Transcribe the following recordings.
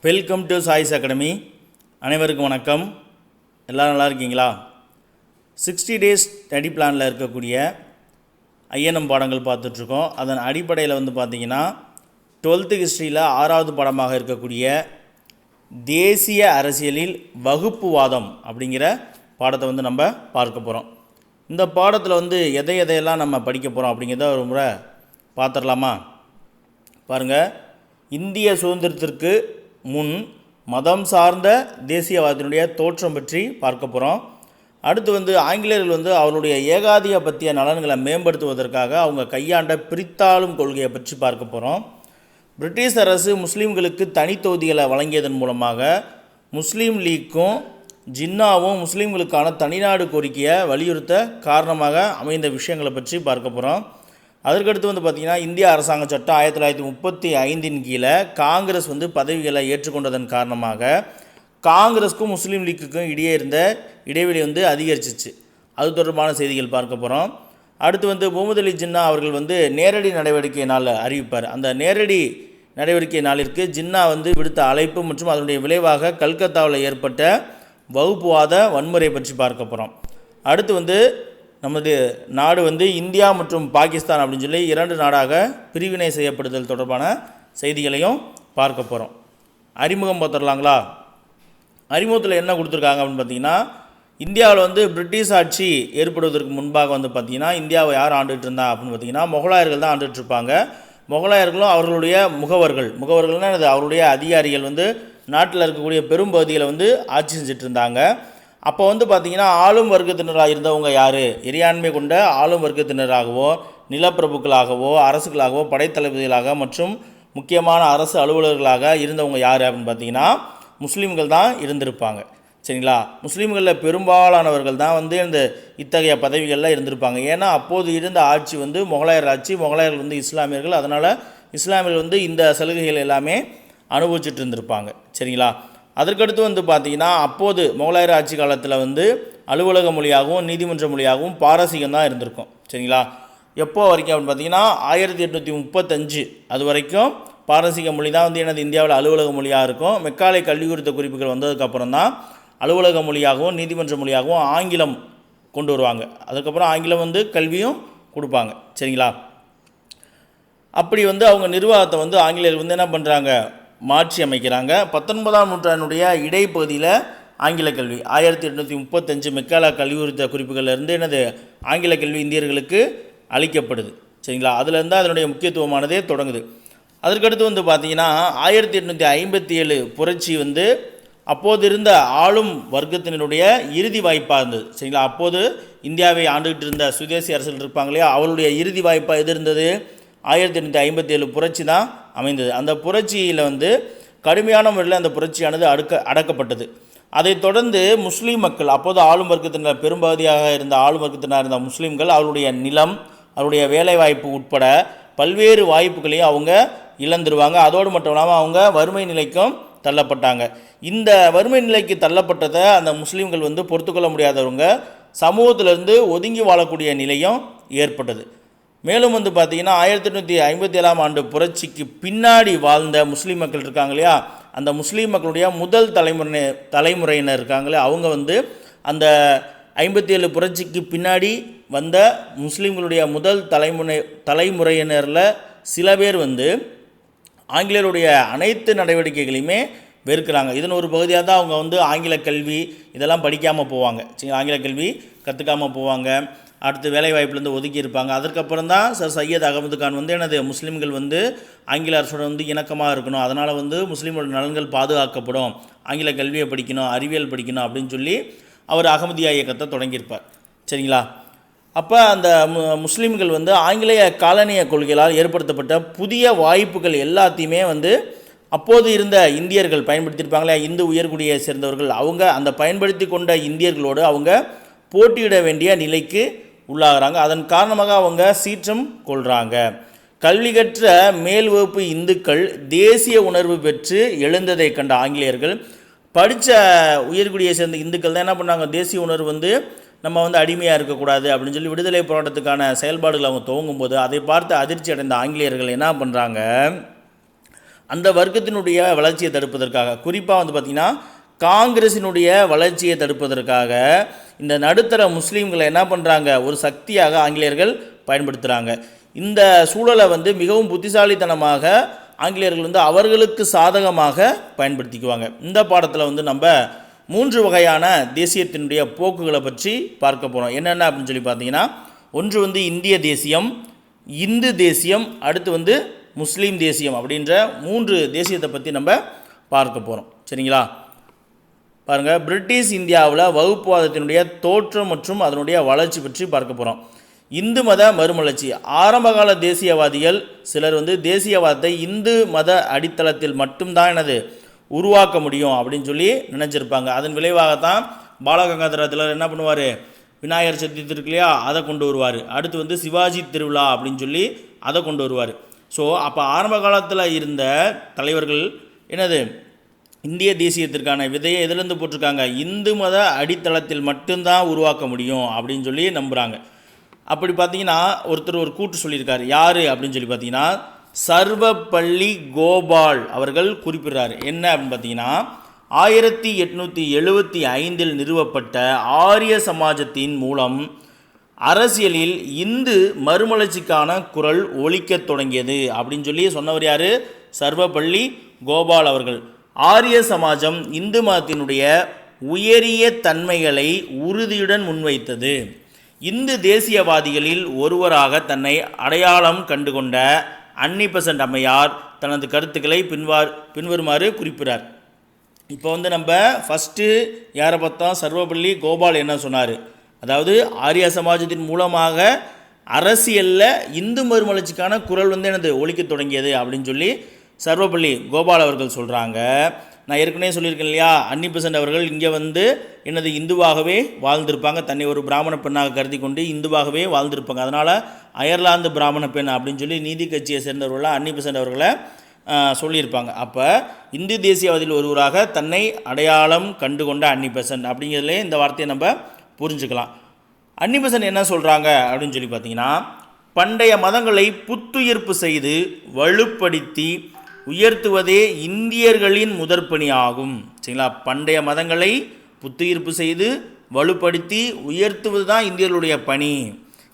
Welcome to choice academy. அனைவருக்கும் வணக்கம். எல்லோரும் நல்லா இருக்கீங்களா? 60 டேஸ் ஸ்டடி பிளானில் இருக்கக்கூடிய ஐஎன்எம் பாடங்கள் பார்த்துட்ருக்கோம். அதன் அடிப்படையில் பார்த்திங்கன்னா 12th ஹிஸ்ட்ரியில் 6வது பாடமாக இருக்கக்கூடிய தேசிய அரசியலில் வகுப்புவாதம் அப்படிங்கிற பாடத்தை நம்ம பார்க்க போகிறோம். இந்த பாடத்தில் எதையெல்லாம் நம்ம படிக்க போகிறோம் அப்படிங்கிறத ஒரு முறை பார்த்துடலாமா? பாருங்கள், இந்திய சுதந்திரத்திற்கு முன் மதம் சார்ந்த தேசியவாதத்தினுடைய தோற்றம் பற்றி பார்க்க போகிறோம். அடுத்து ஆங்கிலேயர்கள் அவருடைய ஏகாதிபத்திய நலன்களை மேம்படுத்துவதற்காக அவங்க கையாண்ட பிரித்தாளும் கொள்கையை பற்றி பார்க்க போகிறோம். பிரிட்டிஷ் அரசு முஸ்லீம்களுக்கு தனி தொகுதிகளை வழங்கியதன் மூலமாக முஸ்லீம் லீக்கும் ஜின்னாவும் முஸ்லீம்களுக்கான தனிநாடு கோரிக்கையை வலியுறுத்த காரணமாக அமைந்த விஷயங்களை பற்றி பார்க்க போகிறோம். அதற்கடுத்து பார்த்திங்கன்னா இந்திய அரசாங்க சட்டம் 1935 கீழே காங்கிரஸ் பதவிகளை ஏற்றுக்கொண்டதன் காரணமாக காங்கிரஸுக்கும் முஸ்லீம் லீக்குக்கும் இடையே இருந்த இடைவெளி அதிகரிச்சிச்சு. அது தொடர்பான செய்திகள் பார்க்க போகிறோம். அடுத்து முகமது அலி ஜின்னா அவர்கள் நேரடி நடவடிக்கை நாள் அறிவிப்பார். அந்த நேரடி நடவடிக்கை நாளிற்கு ஜின்னா விடுத்த அழைப்பு மற்றும் அதனுடைய விளைவாக கல்கத்தாவில் ஏற்பட்ட வகுப்புவாத வன்முறை பற்றி பார்க்க போகிறோம். அடுத்து நமது நாடு இந்தியா மற்றும் பாகிஸ்தான் அப்படின்னு சொல்லி 2 நாடாக பிரிவினை செய்யப்படுதல் தொடர்பான செய்திகளையும் பார்க்க போகிறோம். அறிமுகம் பார்த்துடலாங்களா? அறிமுகத்தில் என்ன கொடுத்துருக்காங்க அப்படின்னு பார்த்தீங்கன்னா, இந்தியாவில் பிரிட்டிஷ் ஆட்சி ஏற்படுவதற்கு முன்பாக பார்த்திங்கன்னா இந்தியாவை யார் ஆண்டுகிட்டு இருந்தா அப்படின்னு பார்த்தீங்கன்னா முகலாயர்கள் தான் ஆண்டுகிட்டு இருப்பாங்க. முகலாயர்களும் அவர்களுடைய முகவர்கள்னால் அது அவருடைய அதிகாரிகள் நாட்டில் இருக்கக்கூடிய பெரும்பகுதியில் ஆட்சி செஞ்சுட்டு இருந்தாங்க. அப்போ பார்த்திங்கன்னா ஆளும் வர்க்கத்தினராக இருந்தவங்க யார்? இறையாண்மை கொண்ட ஆளும் வர்க்கத்தினராகவோ நிலப்பிரபுக்களாகவோ அரசுகளாகவோ படைத்தளபதிகளாக மற்றும் முக்கியமான அரசு அலுவலர்களாக இருந்தவங்க யார் அப்படின்னு பார்த்திங்கன்னா முஸ்லீம்கள் தான் இருந்திருப்பாங்க. சரிங்களா? முஸ்லீம்களில் பெரும்பாலானவர்கள் தான் இந்த இத்தகைய பதவிகளில் இருந்திருப்பாங்க. ஏன்னா அப்போது இருந்த ஆட்சி முகலாயர் ஆட்சி. முகலாயர்கள் இஸ்லாமியர்கள். அதனால் இஸ்லாமியர்கள் இந்த சலுகைகள் எல்லாமே அனுபவிச்சுட்டு இருந்திருப்பாங்க. சரிங்களா? அதற்கடுத்து பார்த்திங்கன்னா அப்போது முகலாயர் ஆட்சி காலத்தில் அலுவலக மொழியாகவும் நீதிமன்ற மொழியாகவும் பாரசீகம் தான் இருந்திருக்கும். சரிங்களா? எப்போ வரைக்கும் அப்படின்னு பார்த்தீங்கன்னா 1835 அது வரைக்கும் பாரசீக மொழி தான் இந்தியாவில் அலுவலக மொழியாக இருக்கும். மெக்காலே கல்வி குறித்த குறிப்புகள் வந்ததுக்கப்புறம் தான் அலுவலக மொழியாகவும் நீதிமன்ற மொழியாகவும் ஆங்கிலம் கொண்டு வருவாங்க. அதுக்கப்புறம் ஆங்கிலம் கல்வியும் கொடுப்பாங்க. சரிங்களா? அப்படி அவங்க நிர்வாகத்தை ஆங்கிலேயர் என்ன பண்ணுறாங்க, மாற்றி அமைக்கிறாங்க. 19ஆம் நூற்றாண்டுடைய இடைப்பகுதியில் ஆங்கில கல்வி 1835 மெக்காலா கல்வி குறித்த குறிப்புகள்லேருந்து ஆங்கில கல்வி இந்தியர்களுக்கு அளிக்கப்படுது. சரிங்களா? அதுலேருந்து அதனுடைய முக்கியத்துவமானதே தொடங்குது. அதற்கடுத்து பார்த்திங்கன்னா 1857 புரட்சி அப்போது இருந்த ஆளும் வர்க்கத்தினுடைய இறுதி வாய்ப்பாக இருந்தது. சரிங்களா? அப்போது இந்தியாவை ஆண்டுகிட்டு இருந்த சுதேசி அரசுகள் இருப்பாங்க இல்லையா, அவளுடைய இறுதி வாய்ப்பாக எது இருந்தது? 1857 புரட்சி தான் அமைந்தது. அந்த புரட்சியில் கடுமையான முறையில் அந்த புரட்சியானது அடக்கப்பட்டது. அதைத் தொடர்ந்து முஸ்லீம் மக்கள், அப்போது ஆளும் வர்க்கத்தினர் பெரும்பகுதியாக இருந்த ஆளும் வர்க்கத்தினர் இருந்த முஸ்லீம்கள் அவருடைய நிலம், அவருடைய வேலைவாய்ப்பு உட்பட பல்வேறு வாய்ப்புகளையும் அவங்க இழந்துருவாங்க. அதோடு மட்டும் இல்லாமல் அவங்க வறுமை நிலைக்கும் தள்ளப்பட்டாங்க. இந்த வறுமை நிலைக்கு தள்ளப்பட்டதை அந்த முஸ்லீம்கள் பொறுத்துக்கொள்ள முடியாதவங்க சமூகத்திலிருந்து ஒதுங்கி வாழக்கூடிய நிலையும் ஏற்பட்டது. மேலும் பார்த்திங்கன்னா 1857ஆம் ஆண்டு புரட்சிக்கு பின்னாடி வாழ்ந்த முஸ்லீம் மக்கள் இருக்காங்க இல்லையா, அந்த முஸ்லீம் மக்களுடைய முதல் தலைமுறையினர் இருக்காங்களே, அவங்க அந்த 57 புரட்சிக்கு பின்னாடி வந்த முஸ்லீம்களுடைய முதல் தலைமுறையினரில் சில பேர் ஆங்கிலேயருடைய அனைத்து நடவடிக்கைகளையுமே வெறுக்கிறாங்க. இதன் ஒரு பகுதியாக தான் அவங்க ஆங்கில கல்வி இதெல்லாம் படிக்காமல் போவாங்க. ஆங்கில கல்வி கற்றுக்காமல் போவாங்க. அடுத்து வேலைவாய்ப்புலேருந்து ஒதுக்கி இருப்பாங்க. அதற்கப்புறம் தான் சார் சையத் அகமது கான் முஸ்லீம்கள் ஆங்கில அரசோட இணக்கமாக இருக்கணும், அதனால் முஸ்லீமோட நலன்கள் பாதுகாக்கப்படும், ஆங்கில கல்வியை படிக்கணும், அறிவியல் படிக்கணும் அப்படின்னு சொல்லி அவர் அகமதியா இயக்கத்தை தொடங்கியிருப்பார். சரிங்களா? அப்போ அந்த முஸ்லீம்கள் ஆங்கிலேய காலனிய கொள்கைகளால் ஏற்படுத்தப்பட்ட புதிய வாய்ப்புகள் எல்லாத்தையுமே அப்போது இருந்த இந்தியர்கள் பயன்படுத்தியிருப்பாங்களே, இந்து உயர்குடியை சேர்ந்தவர்கள், அவங்க அந்த பயன்படுத்தி கொண்ட இந்தியர்களோடு அவங்க போட்டியிட வேண்டிய நிலைக்கு உள்ளாகிறாங்க. அதன் காரணமாக அவங்க சீற்றம் கொள்கிறாங்க. கல்வி கற்ற மேல் வகுப்பு இந்துக்கள் தேசிய உணர்வு பெற்று எழுந்ததை கண்ட ஆங்கிலேயர்கள் படித்த உயர்குடியை சேர்ந்த இந்துக்கள் தான் என்ன பண்ணாங்க, தேசிய உணர்வு நம்ம அடிமையாக இருக்கக்கூடாது அப்படின்னு சொல்லி விடுதலை போராட்டத்துக்கான செயல்பாடுகள் அவங்க துவங்கும்போது அதை பார்த்து அதிர்ச்சி அடைந்த ஆங்கிலேயர்கள் என்ன பண்ணுறாங்க, அந்த வர்க்கத்தினுடைய வளர்ச்சியை தடுப்பதற்காக, குறிப்பாக வந்து பார்த்திங்கன்னா காங்கிரஸினுடைய வளர்ச்சியை தடுப்பதற்காக இந்த நடுத்தர முஸ்லீம்களை என்ன பண்ணுறாங்க, ஒரு சக்தியாக ஆங்கிலேயர்கள் பயன்படுத்துகிறாங்க. இந்த சூழலை வந்து மிகவும் புத்திசாலித்தனமாக ஆங்கிலேயர்கள் வந்து அவர்களுக்கு சாதகமாக பயன்படுத்திக்குவாங்க. இந்த பாடத்தில் வந்து நம்ம 3 வகையான தேசியத்தினுடைய போக்குகளை பற்றி பார்க்க போகிறோம். என்னென்ன அப்படின்னு சொல்லி பார்த்தீங்கன்னா, ஒன்று வந்து இந்திய தேசியம், இந்து தேசியம், அடுத்து வந்து முஸ்லீம் தேசியம் அப்படின்ற 3 தேசியத்தை பற்றி நம்ம பார்க்க போகிறோம். சரிங்களா? பாருங்கள், பிரிட்டிஷ் இந்தியாவில் வகுப்புவாதத்தினுடைய தோற்றம் மற்றும் அதனுடைய வளர்ச்சி பற்றி பார்க்க போகிறோம். இந்து மத மறுமலர்ச்சி. ஆரம்பகால தேசியவாதிகள் சிலர் வந்து தேசியவாதத்தை இந்து மத அடித்தளத்தில் மட்டும்தான் உருவாக்க முடியும் அப்படின்னு சொல்லி நினச்சிருப்பாங்க. அதன் விளைவாகத்தான் பாலகங்காதர திலகர் என்ன பண்ணுவார், விநாயகர் சதுர்த்தி இருக்கு இல்லையா, அதை கொண்டு வருவார். அடுத்து வந்து சிவாஜி திருவிழா அப்படின்னு சொல்லி அதை கொண்டு வருவார். ஸோ அப்போ ஆரம்ப காலத்தில் இருந்த தலைவர்கள் இந்திய தேசியத்திற்கான விதையை எதிலிருந்து போட்டிருக்காங்க, இந்து மத அடித்தளத்தில் மட்டும்தான் உருவாக்க முடியும் அப்படின்னு சொல்லி நம்புகிறாங்க. அப்படி பார்த்தீங்கன்னா ஒருத்தர் ஒரு கூற்று சொல்லியிருக்கார். யார் அப்படின்னு சொல்லி பார்த்தீங்கன்னா சர்வப்பள்ளி கோபால் அவர்கள் குறிப்பிடுறார். என்ன அப்படின்னு பார்த்தீங்கன்னா 1875 நிறுவப்பட்ட ஆரிய சமாஜத்தின் மூலம் அரசியலில் இந்து மறுமலர்ச்சிக்கான குரல் ஒலிக்கத் தொடங்கியது அப்படின்னு சொல்லி சொன்னவர் யார், சர்வப்பள்ளி கோபால் அவர்கள். ஆரிய சமாஜம் இந்து மதத்தினுடைய உயரிய தன்மைகளை உறுதியுடன் முன்வைத்தது. இந்து தேசியவாதிகளில் ஒருவராக தன்னை அடையாளம் கண்டுகொண்ட அன்னி பெசன்ட் அம்மையார் தனது கருத்துக்களை பின்வருமாறு குறிப்பிட்டார். இப்போ வந்து நம்ம ஃபஸ்ட்டு யாரை பார்த்தோம், சர்வப்பள்ளி கோபால் என்ன சொன்னார், அதாவது ஆரிய சமாஜத்தின் மூலமாக அரசியலில் இந்து மறுமலர்ச்சிக்கான குரல் வந்து ஒலிக்க தொடங்கியது அப்படின்னு சொல்லி சர்வப்பள்ளி கோபால் அவர்கள் சொல்கிறாங்க. நான் ஏற்கனவே சொல்லியிருக்கேன் இல்லையா, அன்னி பெசன்ட் அவர்கள் இங்கே வந்து இந்துவாகவே வாழ்ந்திருப்பாங்க. தன்னை ஒரு பிராமண பெண்ணாக கருதி கொண்டு இந்துவாகவே வாழ்ந்திருப்பாங்க. அதனால் அயர்லாந்து பிராமண பெண் அப்படின்னு சொல்லி நீதி கட்சியை சேர்ந்தவர்களாக அன்னி பெசன்ட் அவர்களை சொல்லியிருப்பாங்க. அப்போ இந்து தேசியவாதியில் ஒருவராக தன்னை அடையாளம் கண்டுகொண்ட அன்னி பெசன்ட் அப்படிங்கிறதுலே இந்த வார்த்தையை நம்ம புரிஞ்சுக்கலாம். அன்னி பெசன்ட் என்ன சொல்கிறாங்க அப்படின்னு சொல்லி பார்த்தீங்கன்னா, பண்டைய மதங்களை புத்துயிர்ப்பு செய்து வலுப்படுத்தி உயர்த்துவதே இந்தியர்களின் முதற்பணி ஆகும். சரிங்களா? பண்டைய மதங்களை புத்துயிர்ப்பு செய்து வலுப்படுத்தி உயர்த்துவது தான் இந்தியர்களுடைய பணி.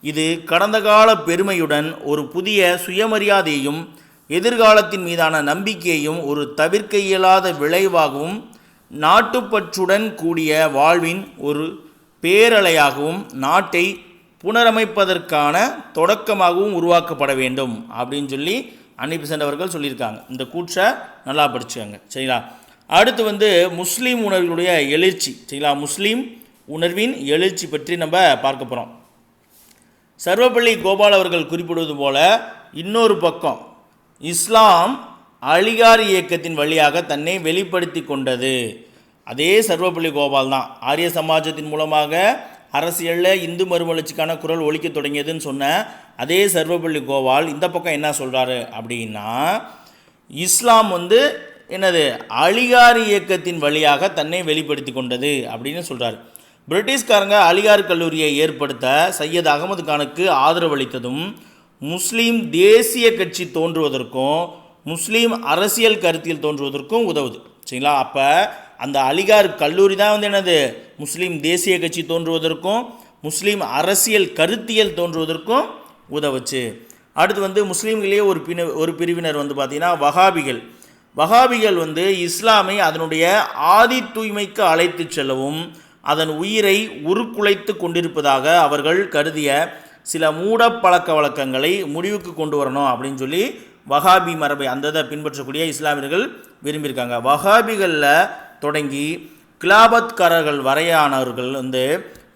இது கடந்த கால பெருமையுடன் ஒரு புதிய சுயமரியாதையையும் எதிர்காலத்தின் மீதான நம்பிக்கையையும் ஒரு தவிர்க்க இயலாத விளைவாகவும் நாட்டுப்பற்றுடன் கூடிய வாழ்வின் ஒரு பேரலையாகவும் நாட்டை புனரமைப்பதற்கான தொடக்கமாகவும் உருவாக்கப்பட வேண்டும் அப்படின்னு சொல்லி அன்னி பெசன்ட் அவர்கள் சொல்லியிருக்காங்க. இந்த கூற்றை நல்லா படிச்சுக்கோங்க. சரிங்களா? அடுத்து வந்து முஸ்லீம் உணர்வுடைய எழுச்சி. சரிங்களா? முஸ்லீம் உணர்வின் எழுச்சி பற்றி நம்ம பார்க்க போகிறோம். சர்வப்பள்ளி கோபால் அவர்கள் குறிப்பிடுவது போல இன்னொரு பக்கம் இஸ்லாம் அலிகார் இயக்கத்தின் வழியாக தன்னை வெளிப்படுத்தி கொண்டது. அதே சர்வப்பள்ளி கோபால் தான் ஆரிய சமாஜத்தின் மூலமாக அரசியலில் இந்து மறுமலர்ச்சிக்கான குரல் ஒலிக்க தொடங்கியதுன்னு சொன்ன அதே சர்வப்பள்ளி கோபால் இந்த பக்கம் என்ன சொல்கிறாரு அப்படின்னா, இஸ்லாம் வந்து அலிகார் இயக்கத்தின் வழியாக தன்னை வெளிப்படுத்தி கொண்டது அப்படின்னு சொல்கிறார். பிரிட்டிஷ்காரங்க அலிகார் கல்லூரியை ஏற்படுத்த சையத் அகமது கானுக்கு ஆதரவளித்ததும் முஸ்லீம் தேசிய கட்சி தோன்றுவதற்கும் முஸ்லீம் அரசியல் கருத்தியல் தோன்றுவதற்கும் உதவுது. சரிங்களா? அப்போ அந்த அலிகார் கல்லூரி தான் வந்து முஸ்லீம் தேசிய கட்சி தோன்றுவதற்கும் முஸ்லீம் அரசியல் கருத்தியல் தோன்றுவதற்கும் உதவுச்சு. அடுத்து வந்து முஸ்லீம்களே ஒரு பிரிவினர் வந்து பார்த்திங்கன்னா வஹாபிகள் வந்து இஸ்லாமை அதனுடைய ஆதி தூய்மைக்கு அழைத்து செல்லவும் அதன் உயிரை உருக்குலைத்து கொண்டிருப்பதாக அவர்கள் கருதிய சில மூட பழக்க வழக்கங்களை முடிவுக்கு கொண்டு வரணும் அப்படின்னு சொல்லி வஹாபி மரபை அந்த பின்பற்றக்கூடிய இஸ்லாமியர்கள் விரும்பியிருக்காங்க. வஹாபிகளில் தொடங்கி கிலாபத்காரர்கள் வரையானவர்கள் வந்து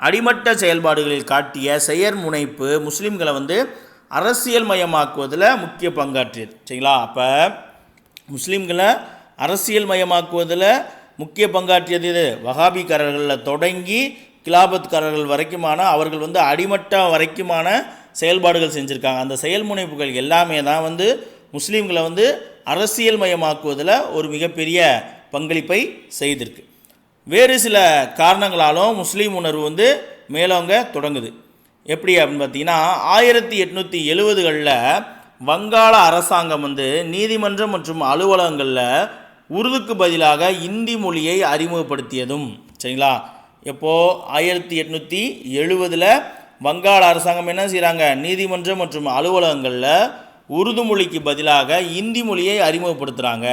அடிமட்ட செயல்பாடுகளில் காட்டிய செயற்முனைப்பு முஸ்லீம்களை வந்து அரசியல் மயமாக்குவதில் முக்கிய பங்காற்றியது. சரிங்களா? அப்போ முஸ்லீம்களை அரசியல் மயமாக்குவதில் முக்கிய பங்காற்றியது இது வஹாபிக்காரர்களில் தொடங்கி கிலாபத்காரர்கள் வரைக்குமான அவர்கள் வந்து அடிமட்டம் வரைக்குமான செயல்பாடுகள் செஞ்சுருக்காங்க. அந்த செயல்முனைப்புகள் எல்லாமே தான் வந்து முஸ்லீம்களை வந்து அரசியல் மயமாக்குவதில் ஒரு மிகப்பெரிய பங்களிப்பை செய்திருக்கு. வேறு சில காரணங்களாலும் முஸ்லீம் உணர்வு வந்து மேலோங்க தொடங்குது. எப்படி அப்படின்னு பார்த்தீங்கன்னா 1870களில் வங்காள அரசாங்கம் வந்து நீதிமன்றம் மற்றும் அலுவலகங்களில் உருதுக்கு பதிலாக இந்தி மொழியை அறிமுகப்படுத்தியதும். சரிங்களா, எப்போது 1870 வங்காள அரசாங்கம் என்ன செய்கிறாங்க, நீதிமன்றம் மற்றும் அலுவலகங்களில் உருது மொழிக்கு பதிலாக இந்தி மொழியை அறிமுகப்படுத்துகிறாங்க.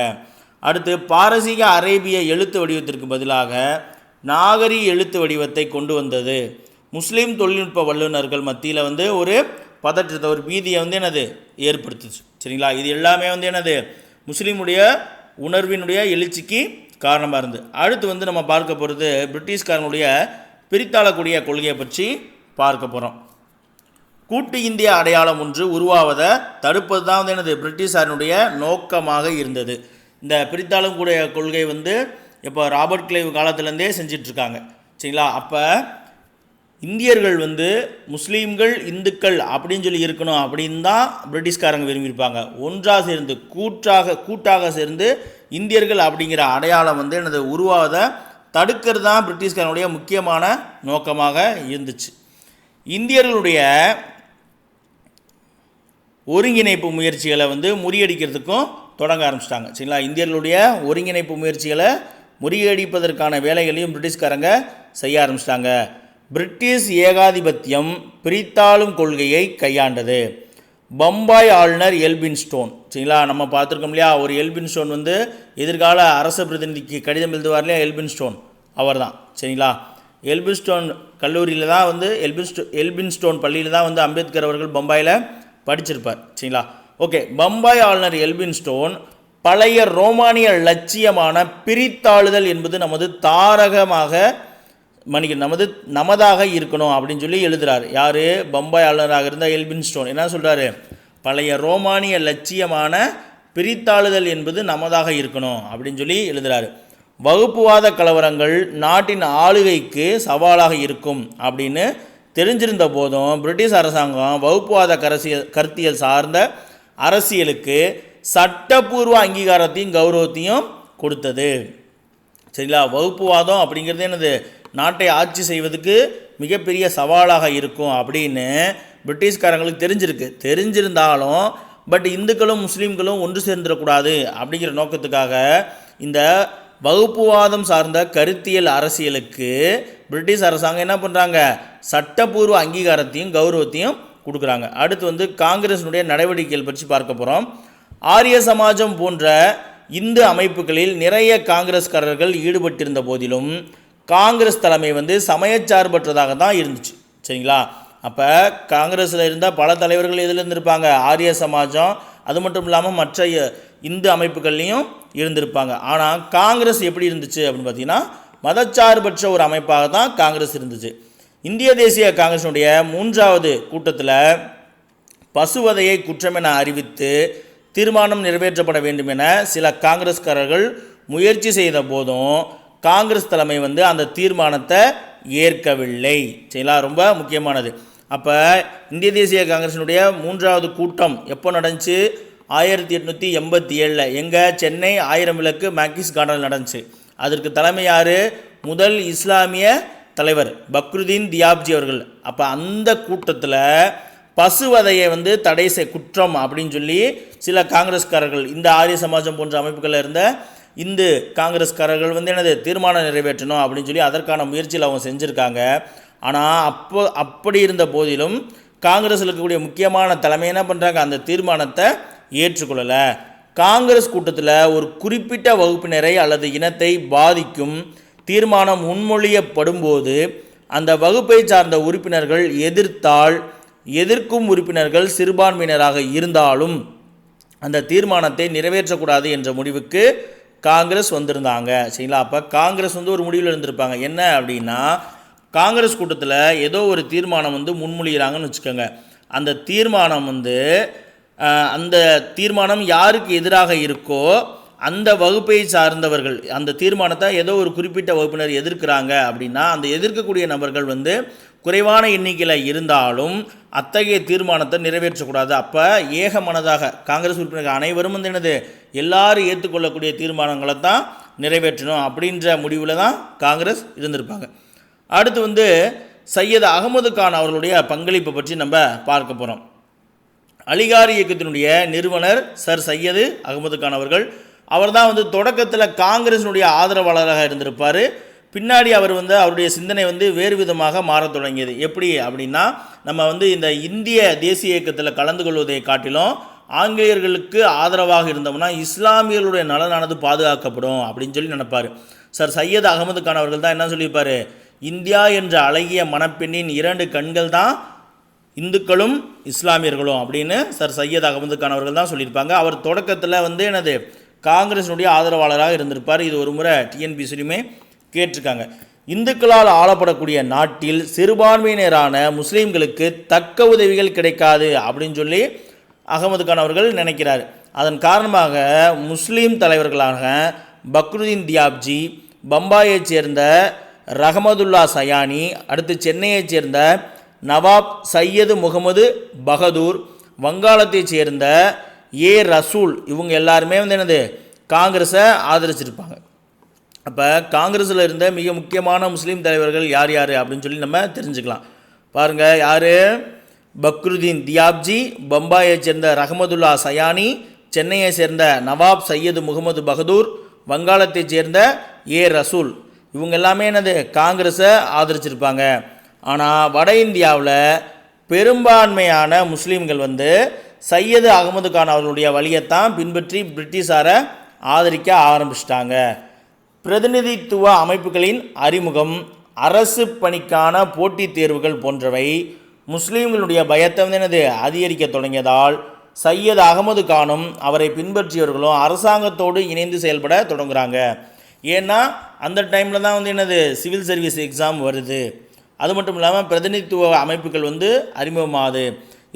அடுத்து பாரசீக அரேபிய எழுத்து வடிவத்திற்கு பதிலாக நாகரி எழுத்து வடிவத்தை கொண்டு வந்தது. முஸ்லீம் தொழில்நுட்ப வல்லுநர்கள் மத்தியில் வந்து ஒரு பதற்றத்தை, ஒரு பீதியை வந்து என்னது ஏற்படுத்துச்சு. சரிங்களா, இது எல்லாமே வந்து என்னது முஸ்லீமுடைய உணர்வினுடைய எழுச்சிக்கு காரணமாக இருந்தது. அடுத்து வந்து நம்ம பார்க்க போகிறது பிரிட்டிஷ்காரனுடைய பிரித்தாளக்கூடிய கொள்கையை பற்றி பார்க்க போகிறோம். கூட்டு இந்திய அடையாளம் ஒன்று உருவாவதை தடுப்பது தான் வந்து என்னது பிரிட்டிஷாரனுடைய நோக்கமாக இருந்தது. இந்த பிரித்தாளும் கூடிய கொள்கை வந்து இப்போ ராபர்ட் கிளைவ் காலத்துலேருந்தே செஞ்சிட்ருக்காங்க. சரிங்களா, அப்போ இந்தியர்கள் வந்து முஸ்லீம்கள் இந்துக்கள் அப்படின்னு சொல்லி இருக்கணும் அப்படின்னு தான் பிரிட்டிஷ்காரங்க விரும்பியிருப்பாங்க. ஒன்றாக சேர்ந்து கூட்டாக சேர்ந்து இந்தியர்கள் அப்படிங்கிற அடையாளம் வந்து எனது உருவாவதை தடுக்கிறது தான் பிரிட்டிஷ்காரனுடைய முக்கியமான நோக்கமாக இருந்துச்சு. இந்தியர்களுடைய ஒருங்கிணைப்பு முயற்சிகளை வந்து முறியடிக்கிறதுக்கும் தொடங்க ஆரம்பிச்சிட்டாங்க. சரிங்களா, இந்தியர்களுடைய ஒருங்கிணைப்பு முயற்சிகளை முறியடிப்பதற்கான வேலைகளையும் பிரிட்டிஷ்காரங்க செய்ய ஆரம்பிச்சிட்டாங்க. பிரிட்டிஷ் ஏகாதிபத்தியம் பிரித்தாளும் கொள்கையை கையாண்டது. பம்பாய் ஆளுநர் எல்பின்ஸ்டோன், சரிங்களா, நம்ம பார்த்துருக்கோம் இல்லையா, ஒரு எல்பின்ஸ்டோன் வந்து எதிர்கால அரச பிரதிநிதிக்கு கடிதம் எழுதுவார் இல்லையா, எல்பின்ஸ்டோன் அவர் தான். சரிங்களா, எல்பின்ஸ்டோன் கல்லூரியில் தான் வந்து எல்பின்ஸ்டோன் பள்ளியில் தான் வந்து அம்பேத்கர் அவர்கள் பம்பாயில் படிச்சிருப்பார். சரிங்களா, ஓகே. பம்பாய் ஆளுநர் எல்பின்ஸ்டோன் பழைய ரோமானிய லட்சியமான பிரித்தாளுதல் என்பது நமதாக இருக்கணும் அப்படின்னு சொல்லி எழுதுகிறார். யார்? பம்பாய் ஆளுநராக இருந்த எல்பின்ஸ்டோன் என்ன சொல்கிறாரு, பழைய ரோமானிய லட்சியமான பிரித்தாளுதல் என்பது நமதாக இருக்கணும் அப்படின்னு சொல்லி எழுதுகிறாரு. வகுப்புவாத கலவரங்கள் நாட்டின் ஆளுகைக்கு சவாலாக இருக்கும் அப்படின்னு தெரிஞ்சிருந்த போதும் பிரிட்டிஷ் அரசாங்கம் வகுப்புவாத கருத்தியல் சார்ந்த அரசியலுக்கு சட்டப்பூர்வ அங்கீகாரத்தையும் கௌரவத்தையும் கொடுத்தது. சரிங்களா, வகுப்புவாதம் அப்படிங்கிறது என்னது, நாட்டை ஆட்சி செய்வதுக்கு மிகப்பெரிய சவாலாக இருக்கும் அப்படின்னு பிரிட்டிஷ்காரங்களுக்கு தெரிஞ்சிருந்தாலும் பட் இந்துக்களும் முஸ்லீம்களும் ஒன்று சேர்ந்துடக்கூடாது அப்படிங்கிற நோக்கத்துக்காக இந்த வகுப்புவாதம் சார்ந்த கருத்தியல் அரசியலுக்கு பிரிட்டிஷ் அரசாங்கம் என்ன பண்ணுறாங்க, சட்டப்பூர்வ அங்கீகாரத்தையும் கௌரவத்தையும் கொடுக்குறாங்க. அடுத்து வந்து காங்கிரஸினுடைய நடவடிக்கைகள் பற்றி பார்க்க போகிறோம். ஆரிய சமாஜம் போன்ற இந்து அமைப்புகளில் நிறைய காங்கிரஸ்காரர்கள் ஈடுபட்டிருந்த போதிலும் காங்கிரஸ் தலைமை வந்து சமயச்சார்பற்றதாக தான் இருந்துச்சு. சரிங்களா, அப்போ காங்கிரஸில் இருந்த பல தலைவர்கள் இதில் இருந்திருப்பாங்க, ஆரிய சமாஜம் அது மட்டும் இல்லாமல் மற்ற இந்து அமைப்புகள்லையும் இருந்திருப்பாங்க. ஆனால் காங்கிரஸ் எப்படி இருந்துச்சு அப்படின்னு பார்த்தீங்கன்னா மதச்சார்பற்ற ஒரு அமைப்பாக தான் காங்கிரஸ் இருந்துச்சு. இந்திய தேசிய காங்கிரஸினுடைய 3வது கூட்டத்தில் பசுவதையை குற்றம் என அறிவித்து தீர்மானம் நிறைவேற்றப்பட வேண்டும் என சில காங்கிரஸ்காரர்கள் முயற்சி செய்த போதும் காங்கிரஸ் தலைமை வந்து அந்த தீர்மானத்தை ஏற்கவில்லை. சரிங்களா, ரொம்ப முக்கியமானது. அப்போ இந்திய தேசிய காங்கிரஸினுடைய 3வது கூட்டம் எப்போ நடந்துச்சு, 1887 எங்கே, சென்னை 1000 விளக்கு மேக்கிஸ் கார்டனில் நடந்துச்சு. அதற்கு தலைமை யார், முதல் இஸ்லாமிய தலைவர் பக்ருதீன் தியாப்ஜி அவர்கள். அப்போ அந்த கூட்டத்தில் பசுவதையை வந்து தடை குற்றம் அப்படின்னு சொல்லி சில காங்கிரஸ்காரர்கள், இந்த ஆரிய சமாஜம் போன்ற அமைப்புகளில் இருந்த இந்து காங்கிரஸ்காரர்கள் வந்து என்னது தீர்மானம் நிறைவேற்றணும் அப்படின்னு சொல்லி அதற்கான முயற்சியில் அவங்க செஞ்சுருக்காங்க. ஆனால் அப்படி இருந்த போதிலும் காங்கிரஸில் இருக்கக்கூடிய முக்கியமான தலைமை என்ன பண்ணுறாங்க, அந்த தீர்மானத்தை ஏற்றுக்கொள்ளலை. காங்கிரஸ் கூட்டத்தில் ஒரு குறிப்பிட்ட வகுப்பினரை அல்லது இனத்தை பாதிக்கும் தீர்மானம் முன்மொழியப்படும்போது அந்த வகுப்பை சார்ந்த உறுப்பினர்கள் எதிர்க்கும் உறுப்பினர்கள் சிறுபான்மையினராக இருந்தாலும் அந்த தீர்மானத்தை நிறைவேற்றக்கூடாது என்ற முடிவுக்கு காங்கிரஸ் வந்திருந்தாங்க. சரிங்களா, அப்போ காங்கிரஸ் வந்து ஒரு முடிவில் இருந்திருப்பாங்க. என்ன அப்படின்னா, காங்கிரஸ் கூட்டத்தில் ஏதோ ஒரு தீர்மானம் வந்து முன்மொழிகிறாங்கன்னு வச்சுக்கோங்க. அந்த தீர்மானம் யாருக்கு எதிராக இருக்கோ அந்த வகுப்பை சார்ந்தவர்கள் அந்த தீர்மானத்தை ஏதோ ஒரு குறிப்பிட்ட வகுப்பினர் எதிர்க்கிறாங்க அப்படின்னா அந்த எதிர்க்கக்கூடிய நபர்கள் வந்து குறைவான எண்ணிக்கையில் இருந்தாலும் அத்தகைய தீர்மானத்தை நிறைவேற்றக்கூடாது. அப்போ ஏகமனதாக காங்கிரஸ் உறுப்பினர்கள் அனைவரும் வந்து என்னது எல்லாரும் ஏற்றுக்கொள்ளக்கூடிய தீர்மானங்களை தான் நிறைவேற்றணும் அப்படின்ற முடிவில் தான் காங்கிரஸ் இருந்திருப்பாங்க. அடுத்து வந்து சையத் அகமது கான் அவர்களுடைய பங்களிப்பை பற்றி நம்ம பார்க்க போகிறோம். அலிகார் இயக்கத்தினுடைய நிறுவனர் சர் சையது அகமது கான் அவர்கள். அவர் தான் வந்து தொடக்கத்தில் காங்கிரஸினுடைய ஆதரவாளராக இருந்திருப்பார். பின்னாடி அவர் வந்து அவருடைய சிந்தனை வந்து வேறு விதமாக மாறத் தொடங்கியது. எப்படி அப்படின்னா, நம்ம வந்து இந்த இந்திய தேசிய இயக்கத்தில் கலந்து கொள்வதை காட்டிலும் ஆங்கிலேயர்களுக்கு ஆதரவாக இருந்தோம்னா இஸ்லாமியர்களுடைய நலனானது பாதுகாக்கப்படும் அப்படின்னு சொல்லி நினைப்பார். சர் சையத் அகமது கான் அவர்கள் தான் என்ன சொல்லியிருப்பார், இந்தியா என்ற அழகிய மணப்பெண்ணின் 2 கண்கள் தான் இந்துக்களும் இஸ்லாமியர்களும் அப்படின்னு சர் சையத் அகமது கான் அவர்கள் தான் சொல்லியிருப்பாங்க. அவர் தொடக்கத்தில் வந்து என்னது காங்கிரஸினுடைய ஆதரவாளராக இருந்திருப்பார். இது ஒரு முறை டிஎன்பிசிலையுமே கேட்டிருக்காங்க. இந்துக்களால் ஆளப்படக்கூடிய நாட்டில் சிறுபான்மையினரான முஸ்லீம்களுக்கு தக்க உதவிகள் கிடைக்காது அப்படின்னு சொல்லி அகமது கான் அவர்கள் நினைக்கிறார். அதன் காரணமாக முஸ்லீம் தலைவர்களாக பக்ருதீன் தியாப்ஜி, பம்பாயைச் சேர்ந்த ரஹமதுல்லா சயானி, அடுத்து சென்னையைச் சேர்ந்த நவாப் சையது முகமது பகதூர், வங்காளத்தைச் சேர்ந்த ஏ ரசூல், இவங்க எல்லாருமே வந்து என்னது காங்கிரஸை ஆதரிச்சிருப்பாங்க. அப்போ காங்கிரஸில் இருந்த மிக முக்கியமான முஸ்லீம் தலைவர்கள் யார் யார் அப்படின்னு சொல்லி நம்ம தெரிஞ்சுக்கலாம். பாருங்கள், யார்? பக்ருதீன் தியாப்ஜி, பம்பாயை சேர்ந்த ரஹமதுல்லா சயானி, சென்னையை சேர்ந்த நவாப் சையது முகமது பகதூர், வங்காளத்தைச் சேர்ந்த ஏ ரசூல், இவங்க எல்லாமே என்னது காங்கிரஸை ஆதரிச்சிருப்பாங்க. ஆனால் வட இந்தியாவில் பெரும்பான்மையான முஸ்லீம்கள் வந்து சையது அகமது கான் அவர்களுடைய வழியைத்தான் பின்பற்றி பிரிட்டிஷாரை ஆதரிக்க ஆரம்பிச்சிட்டாங்க. பிரதிநிதித்துவ அமைப்புகளின் அறிமுகம், அரசு பணிக்கான போட்டித் தேர்வுகள் போன்றவை முஸ்லீம்களுடைய பயத்தை வந்து என்னது அதிகரிக்க தொடங்கியதால் சையத் அகமது கானும் அவரை பின்பற்றியவர்களும் அரசாங்கத்தோடு இணைந்து செயல்பட தொடங்குகிறாங்க. ஏன்னா அந்த டைமில் தான் வந்து என்னது சிவில் சர்வீஸ் எக்ஸாம் வருது. அது மட்டும் இல்லாமல் பிரதிநிதித்துவ அமைப்புகள் வந்து அறிமுகமாகுது.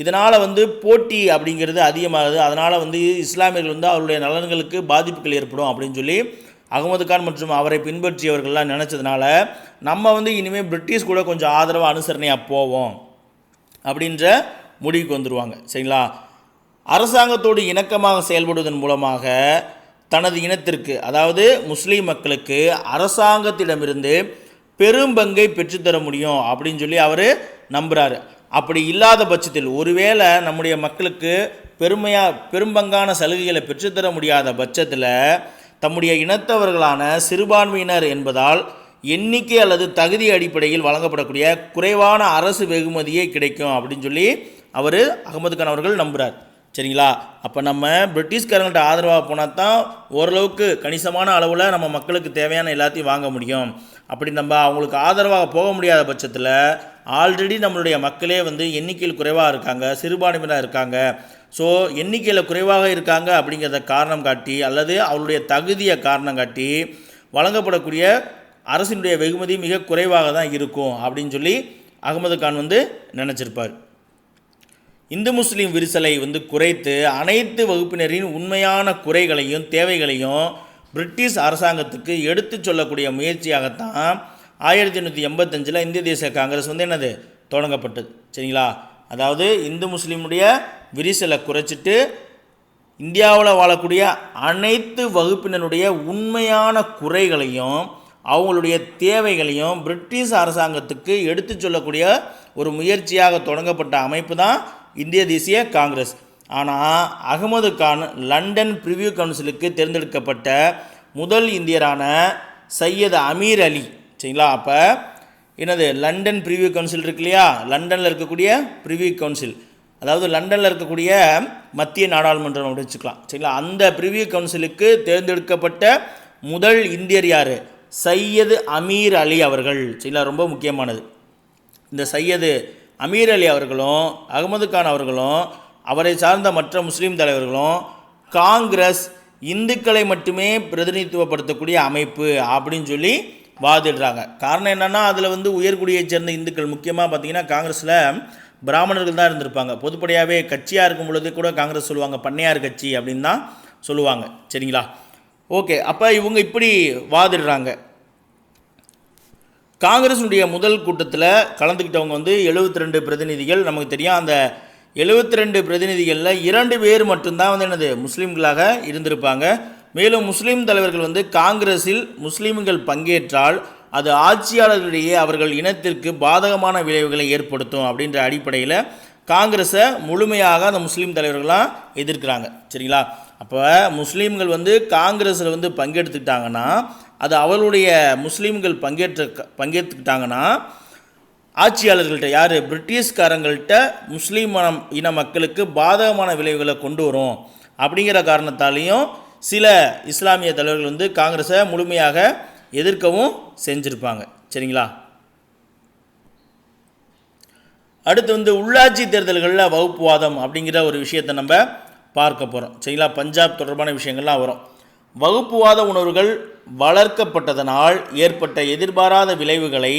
இதனால் வந்து போட்டி அப்படிங்கிறது அதிகமாகுது. அதனால் வந்து இஸ்லாமியர்கள் வந்து அவருடைய நலன்களுக்கு பாதிப்புகள் ஏற்படும் அப்படின்னு சொல்லி அகமது கான் மற்றும் அவரை பின்பற்றியவர்கள்லாம் நினச்சதுனால நம்ம வந்து இனிமேல் பிரிட்டிஷ் கூட கொஞ்சம் ஆதரவாக அனுசரணையாக போவோம் அப்படின்ற முடிவுக்கு வந்துடுவாங்க. சரிங்களா? அரசாங்கத்தோடு இணக்கமாக செயல்படுவதன் மூலமாக தனது இனத்திற்கு, அதாவது முஸ்லீம் மக்களுக்கு அரசாங்கத்திடமிருந்து பெரும்பங்கை பெற்றுத்தர முடியும் அப்படின்னு சொல்லி அவர் நம்புகிறாரு. அப்படி இல்லாத பட்சத்தில், ஒருவேளை நம்முடைய மக்களுக்கு பெரும்பங்கான சலுகைகளை பெற்றுத்தர முடியாத பட்சத்தில் தம்முடைய இனத்தவர்களான சிறுபான்மையினர் என்பதால் எண்ணிக்கை அல்லது தகுதி அடிப்படையில் வழங்கப்படக்கூடிய குறைவான அரசு வெகுமதியே கிடைக்கும் அப்படின்னு சொல்லி அவர் அகமது கான் அவர்கள் நம்புகிறார். சரிங்களா? அப்போ நம்ம பிரிட்டிஷ்காரங்கள்ட்ட ஆதரவாக போனால் தான் ஓரளவுக்கு கணிசமான அளவில் நம்ம மக்களுக்கு தேவையான எல்லாத்தையும் வாங்க முடியும். அப்படி நம்ம அவங்களுக்கு ஆதரவாக போக முடியாத பட்சத்தில் ஆல்ரெடி நம்மளுடைய மக்களே வந்து எண்ணிக்கையில் குறைவாக இருக்காங்க, சிறுபான்மையினராக இருக்காங்க. ஸோ எண்ணிக்கையில் குறைவாக இருக்காங்க அப்படிங்கிறத காரணம் காட்டி அல்லது அவருடைய தகுதியை காரணம் காட்டி வழங்கப்படக்கூடிய அரசினுடைய வெகுமதி மிக குறைவாக தான் இருக்கும் அப்படின்னு சொல்லி அகமது கான் வந்து நினச்சிருப்பார். இந்து முஸ்லீம் விரிசலை வந்து குறைத்து அனைத்து வகுப்பினரின் உண்மையான குறைகளையும் தேவைகளையும் பிரிட்டிஷ் அரசாங்கத்துக்கு எடுத்து சொல்லக்கூடிய முயற்சியாகத்தான் 1885 இந்திய தேசிய காங்கிரஸ் வந்து என்னது தொடங்கப்பட்டது. சரிங்களா? அதாவது இந்து முஸ்லீமுடைய விரிசலை குறைச்சிட்டு இந்தியாவில் வாழக்கூடிய அனைத்து வகுப்பினருடைய உண்மையான குறைகளையும் அவங்களுடைய தேவைகளையும் பிரிட்டிஷ் அரசாங்கத்துக்கு எடுத்து சொல்லக்கூடிய ஒரு முயற்சியாக தொடங்கப்பட்ட அமைப்பு தான் இந்திய தேசிய காங்கிரஸ். ஆனால் அகமது கான் லண்டன் பிரிவியூ கவுன்சிலுக்கு தேர்ந்தெடுக்கப்பட்ட முதல் இந்தியரான சையத் அமீர் அலி. சரிங்களா? அப்போ என்னது லண்டன் பிரிவியூ கவுன்சில் இருக்கு இல்லையா, லண்டனில் இருக்கக்கூடிய பிரிவியூ கவுன்சில், அதாவது லண்டனில் இருக்கக்கூடிய மத்திய நாடாளுமன்றம் அப்படி வச்சுக்கலாம். சரிங்களா? அந்த பிரிவியூ கவுன்சிலுக்கு தேர்ந்தெடுக்கப்பட்ட முதல் இந்தியர் யார்? சையது அமீர் அலி அவர்கள். சரிங்களா? ரொம்ப முக்கியமானது. இந்த சையது அமீர் அலி அவர்களும் அகமது கான் அவர்களும் அவரை சார்ந்த மற்ற முஸ்லீம் தலைவர்களும் காங்கிரஸ் இந்துக்களை மட்டுமே பிரதிநிதித்துவப்படுத்தக்கூடிய அமைப்பு அப்படின்னு சொல்லி வாதிடுறாங்க. காரணம் என்னென்னா, அதில் வந்து உயர்குடியைச் சேர்ந்த இந்துக்கள் முக்கியமாக பார்த்திங்கன்னா காங்கிரஸில் பிராமணர்கள் தான் இருந்திருப்பாங்க. பொதுப்படையாகவே கட்சியாக இருக்கும் பொழுது கூட காங்கிரஸ் சொல்லுவாங்க பண்ணையார் கட்சி அப்படின்னு தான் சொல்லுவாங்க. சரிங்களா? ஓகே, அப்போ இவங்க இப்படி வாதிடுறாங்க. காங்கிரஸுடைய முதல் கூட்டத்தில் கலந்துக்கிட்டவங்க வந்து 72 பிரதிநிதிகள். நமக்கு தெரியும், அந்த 72 பிரதிநிதிகளில் 2 பேர் மட்டும்தான் வந்து என்னது முஸ்லீம்களாக இருந்திருப்பாங்க. மேலும் முஸ்லீம் தலைவர்கள் வந்து காங்கிரஸில் முஸ்லீம்கள் பங்கேற்றால் அது ஆட்சியாளர்களிடையே அவர்கள் இனத்திற்கு பாதகமான விளைவுகளை ஏற்படுத்தும் அப்படின்ற அடிப்படையில் காங்கிரஸை முழுமையாக அந்த முஸ்லீம் தலைவர்கள்லாம் எதிர்க்கிறாங்க. சரிங்களா? அப்போ முஸ்லீம்கள் வந்து காங்கிரஸில் வந்து பங்கெடுத்துக்கிட்டாங்கன்னா, அது அவர்களுடைய முஸ்லீம்கள் பங்கேற்றுக்கிட்டாங்கன்னா ஆட்சியாளர்கள்ட்ட, யார், பிரிட்டிஷ்காரங்கள்ட்ட முஸ்லீம் இன மக்களுக்கு பாதகமான விளைவுகளை கொண்டு வரும். அப்படிங்கிற காரணத்தாலையும் சில இஸ்லாமிய தலைவர்கள் வந்து காங்கிரஸை முழுமையாக எதிர்க்கவும் செஞ்சுருப்பாங்க. சரிங்களா? அடுத்து வந்து உள்ளாட்சி தேர்தல்களில் வகுப்புவாதம் அப்படிங்கிற ஒரு விஷயத்தை நம்ம பார்க்க போகிறோம். சரிங்களா? பஞ்சாப் தொடர்பான விஷயங்கள்லாம் வரும். வகுப்புவாத உணர்வுகள் வளர்க்கப்பட்டதனால் ஏற்பட்ட எதிர்பாராத விளைவுகளை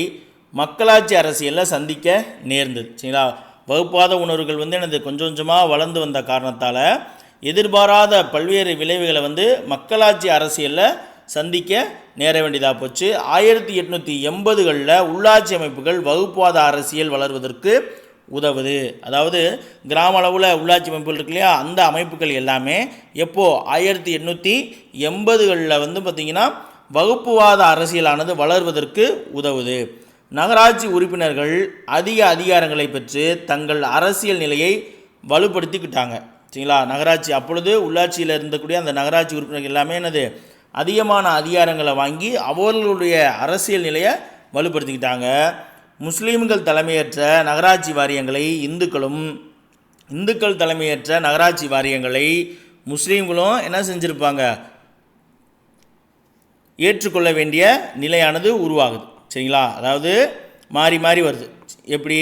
மக்களாட்சி அரசியலில் சந்திக்க நேர்ந்தது. சரிங்களா? வகுப்புவாத உணர்வுகள் வந்து எனது கொஞ்சம் கொஞ்சமாக வளர்ந்து வந்த காரணத்தால் எதிர்பாராத பல்வேறு விளைவுகளை வந்து மக்களாட்சி அரசியலில் சந்திக்க நேர வேண்டியதாக போச்சு. 1880களில் உள்ளாட்சி அமைப்புகள் வகுப்புவாத அரசியல் வளர்வதற்கு உதவுது. அதாவது கிராம அளவில் உள்ளாட்சி அமைப்புகள் இருக்கு இல்லையா, அந்த அமைப்புகள் எல்லாமே எப்போது 1880களில் வந்து பார்த்திங்கன்னா வகுப்புவாத அரசியலானது வளர்வதற்கு உதவுது. நகராட்சி உறுப்பினர்கள் அதிக அதிகாரங்களை பெற்று தங்கள் அரசியல் நிலையை வலுப்படுத்திக்கிட்டாங்க. சரிங்களா? நகராட்சி அப்பொழுது உள்ளாட்சியில் இருந்தக்கூடிய அந்த நகராட்சி உறுப்பினர்கள் எல்லாமே என்னது, அதிகமான அதிகாரங்களை வாங்கி அவர்களுடைய அரசியல் நிலையை வலுப்படுத்திக்கிட்டாங்க. முஸ்லீம்கள் தலைமையேற்ற நகராட்சி வாரியங்களை இந்துக்கள் தலைமையேற்ற நகராட்சி வாரியங்களை முஸ்லீம்களும் என்ன செஞ்சுருப்பாங்க, ஏற்றுக்கொள்ள வேண்டிய நிலையானது உருவாகுது. சரிங்களா? அதாவது மாறி மாறி வருது. எப்படி,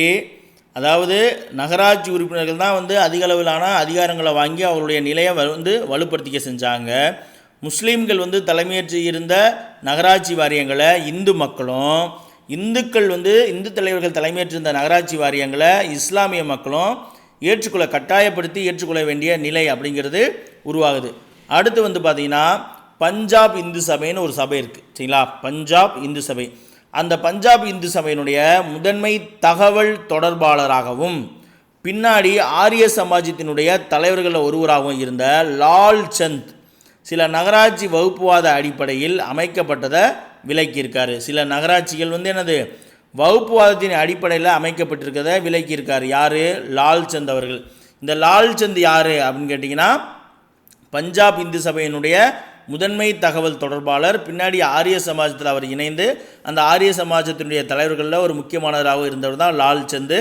அதாவது நகராட்சி உறுப்பினர்கள் தான் வந்து அதிக அளவிலான அதிகாரங்களை வாங்கி அவருடைய நிலையை வந்து வலுப்படுத்திக்க செஞ்சாங்க. முஸ்லீம்கள் வந்து தலைமையேற்று இருந்த நகராட்சி வாரியங்களை இந்துக்கள் வந்து இந்து தலைவர்கள் தலைமையேற்றிருந்த நகராட்சி வாரியங்களை இஸ்லாமிய மக்களும் கட்டாயப்படுத்தி ஏற்றுக்கொள்ள வேண்டிய நிலை அப்படிங்கிறது உருவாகுது. அடுத்து வந்து பார்த்திங்கன்னா பஞ்சாப் இந்து சபைன்னு ஒரு சபை இருக்குது. சரிங்களா? பஞ்சாப் இந்து சபை. அந்த பஞ்சாப் இந்து சபையினுடைய முதன்மை தகவல் தொடர்பாளராகவும் பின்னாடி ஆரிய சமாஜத்தினுடைய தலைவர்களில் ஒருவராகவும் இருந்த லால் சந்த் சில நகராட்சி வகுப்புவாத அடிப்படையில் அமைக்கப்பட்டதை விலக்கியிருக்காரு. சில நகராட்சிகள் வந்து என்னது, வகுப்புவாதத்தின் அடிப்படையில் அமைக்கப்பட்டிருக்கிறத விலக்கியிருக்காரு. யார்? லால் சந்த் அவர்கள். இந்த லால் சந்த் யார் அப்படின்னு கேட்டிங்கன்னா பஞ்சாப் இந்து சபையினுடைய முதன்மை தகவல் தொடர்பாளர். பின்னாடி ஆரிய சமாஜத்தில் அவர் இணைந்து அந்த ஆரிய சமாஜத்தினுடைய தலைவர்களில் ஒரு முக்கியமானவராக இருந்தவர் தான் லால் சந்த்.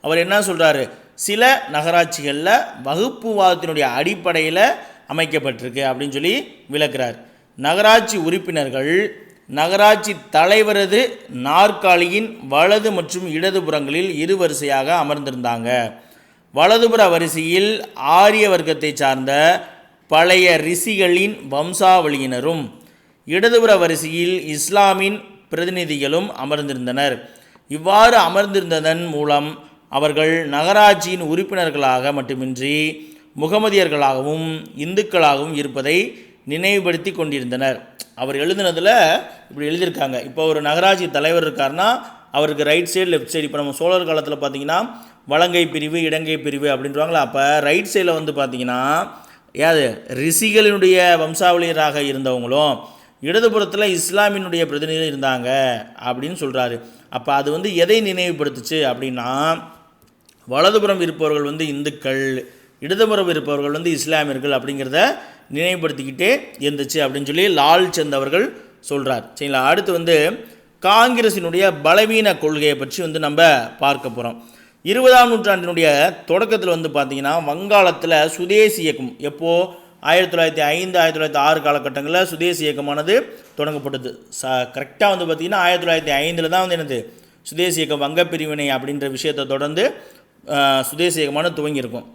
அவர் என்ன சொல்கிறாரு, சில நகராட்சிகளில் வகுப்புவாதத்தினுடைய அடிப்படையில் அமைக்கப்பட்டிருக்கு அப்படின்னு சொல்லி விளக்குறார். நகராட்சி உறுப்பினர்கள் நகராட்சி தலைவரது நாற்காலியின் வலது மற்றும் இடது புறங்களில் இரு வரிசையாக அமர்ந்திருந்தாங்க. வலதுபுற வரிசையில் ஆரிய வர்க்கத்தை சார்ந்த பழைய ரிஷிகளின் வம்சாவளியினரும் இடதுபுற வரிசையில் இஸ்லாமின் பிரதிநிதிகளும் அமர்ந்திருந்தனர். இவ்வாறு அமர்ந்திருந்ததன் மூலம் அவர்கள் நகராட்சியின் உறுப்பினர்களாக மட்டுமின்றி முகமதியர்களாகவும் இந்துக்களாகவும் இருப்பதை நினைவுபடுத்தி கொண்டிருந்தனர். அவர் எழுதினதில் இப்படி எழுதியிருக்காங்க. இப்போ ஒரு நகராட்சி தலைவர் இருக்காருன்னா அவருக்கு ரைட் சைடு லெஃப்ட் சைடு, இப்போ நம்ம சோழர் காலத்தில் பார்த்திங்கன்னா வலங்கை பிரிவு இடங்கை பிரிவு அப்படின்றாங்களா, அப்போ ரைட் சைடில் வந்து பார்த்திங்கன்னா யார், ரிஷிகளினுடைய வம்சாவளியராக இருந்தவங்களும் இடதுபுறத்தில் இஸ்லாமினுடைய பிரதிநிதிகள் இருந்தாங்க அப்படின்னு சொல்கிறாரு. அப்போ அது வந்து எதை நினைவுபடுத்துச்சு அப்படின்னா, வலதுபுறம் இருப்பவர்கள் வந்து இந்துக்கள், இடதுபுறம் இருப்பவர்கள் வந்து இஸ்லாமியர்கள் அப்படிங்கிறத நினைவுபடுத்திக்கிட்டே இருந்துச்சு அப்படின்னு சொல்லி லால் சந்த் அவர்கள் சொல்கிறார். சரிங்களா? அடுத்து வந்து காங்கிரஸினுடைய பலவீன கொள்கையை பற்றி வந்து நம்ம பார்க்க போகிறோம். 20ஆம் நூற்றாண்டினுடைய தொடக்கத்தில் வந்து பார்த்திங்கன்னா வங்காளத்தில் சுதேசி இயக்கம் எப்போது 1905 1906 காலகட்டங்களில் சுதேசி இயக்கமானது தொடங்கப்பட்டது. கரெக்டாக வந்து பார்த்திங்கன்னா 1905 தான் வந்து என்னது சுதேசி இயக்கம் வங்க பிரிவினை அப்படின்ற விஷயத்தை தொடர்ந்து சுதேசி இயக்கமானது துவங்கியிருக்கும்.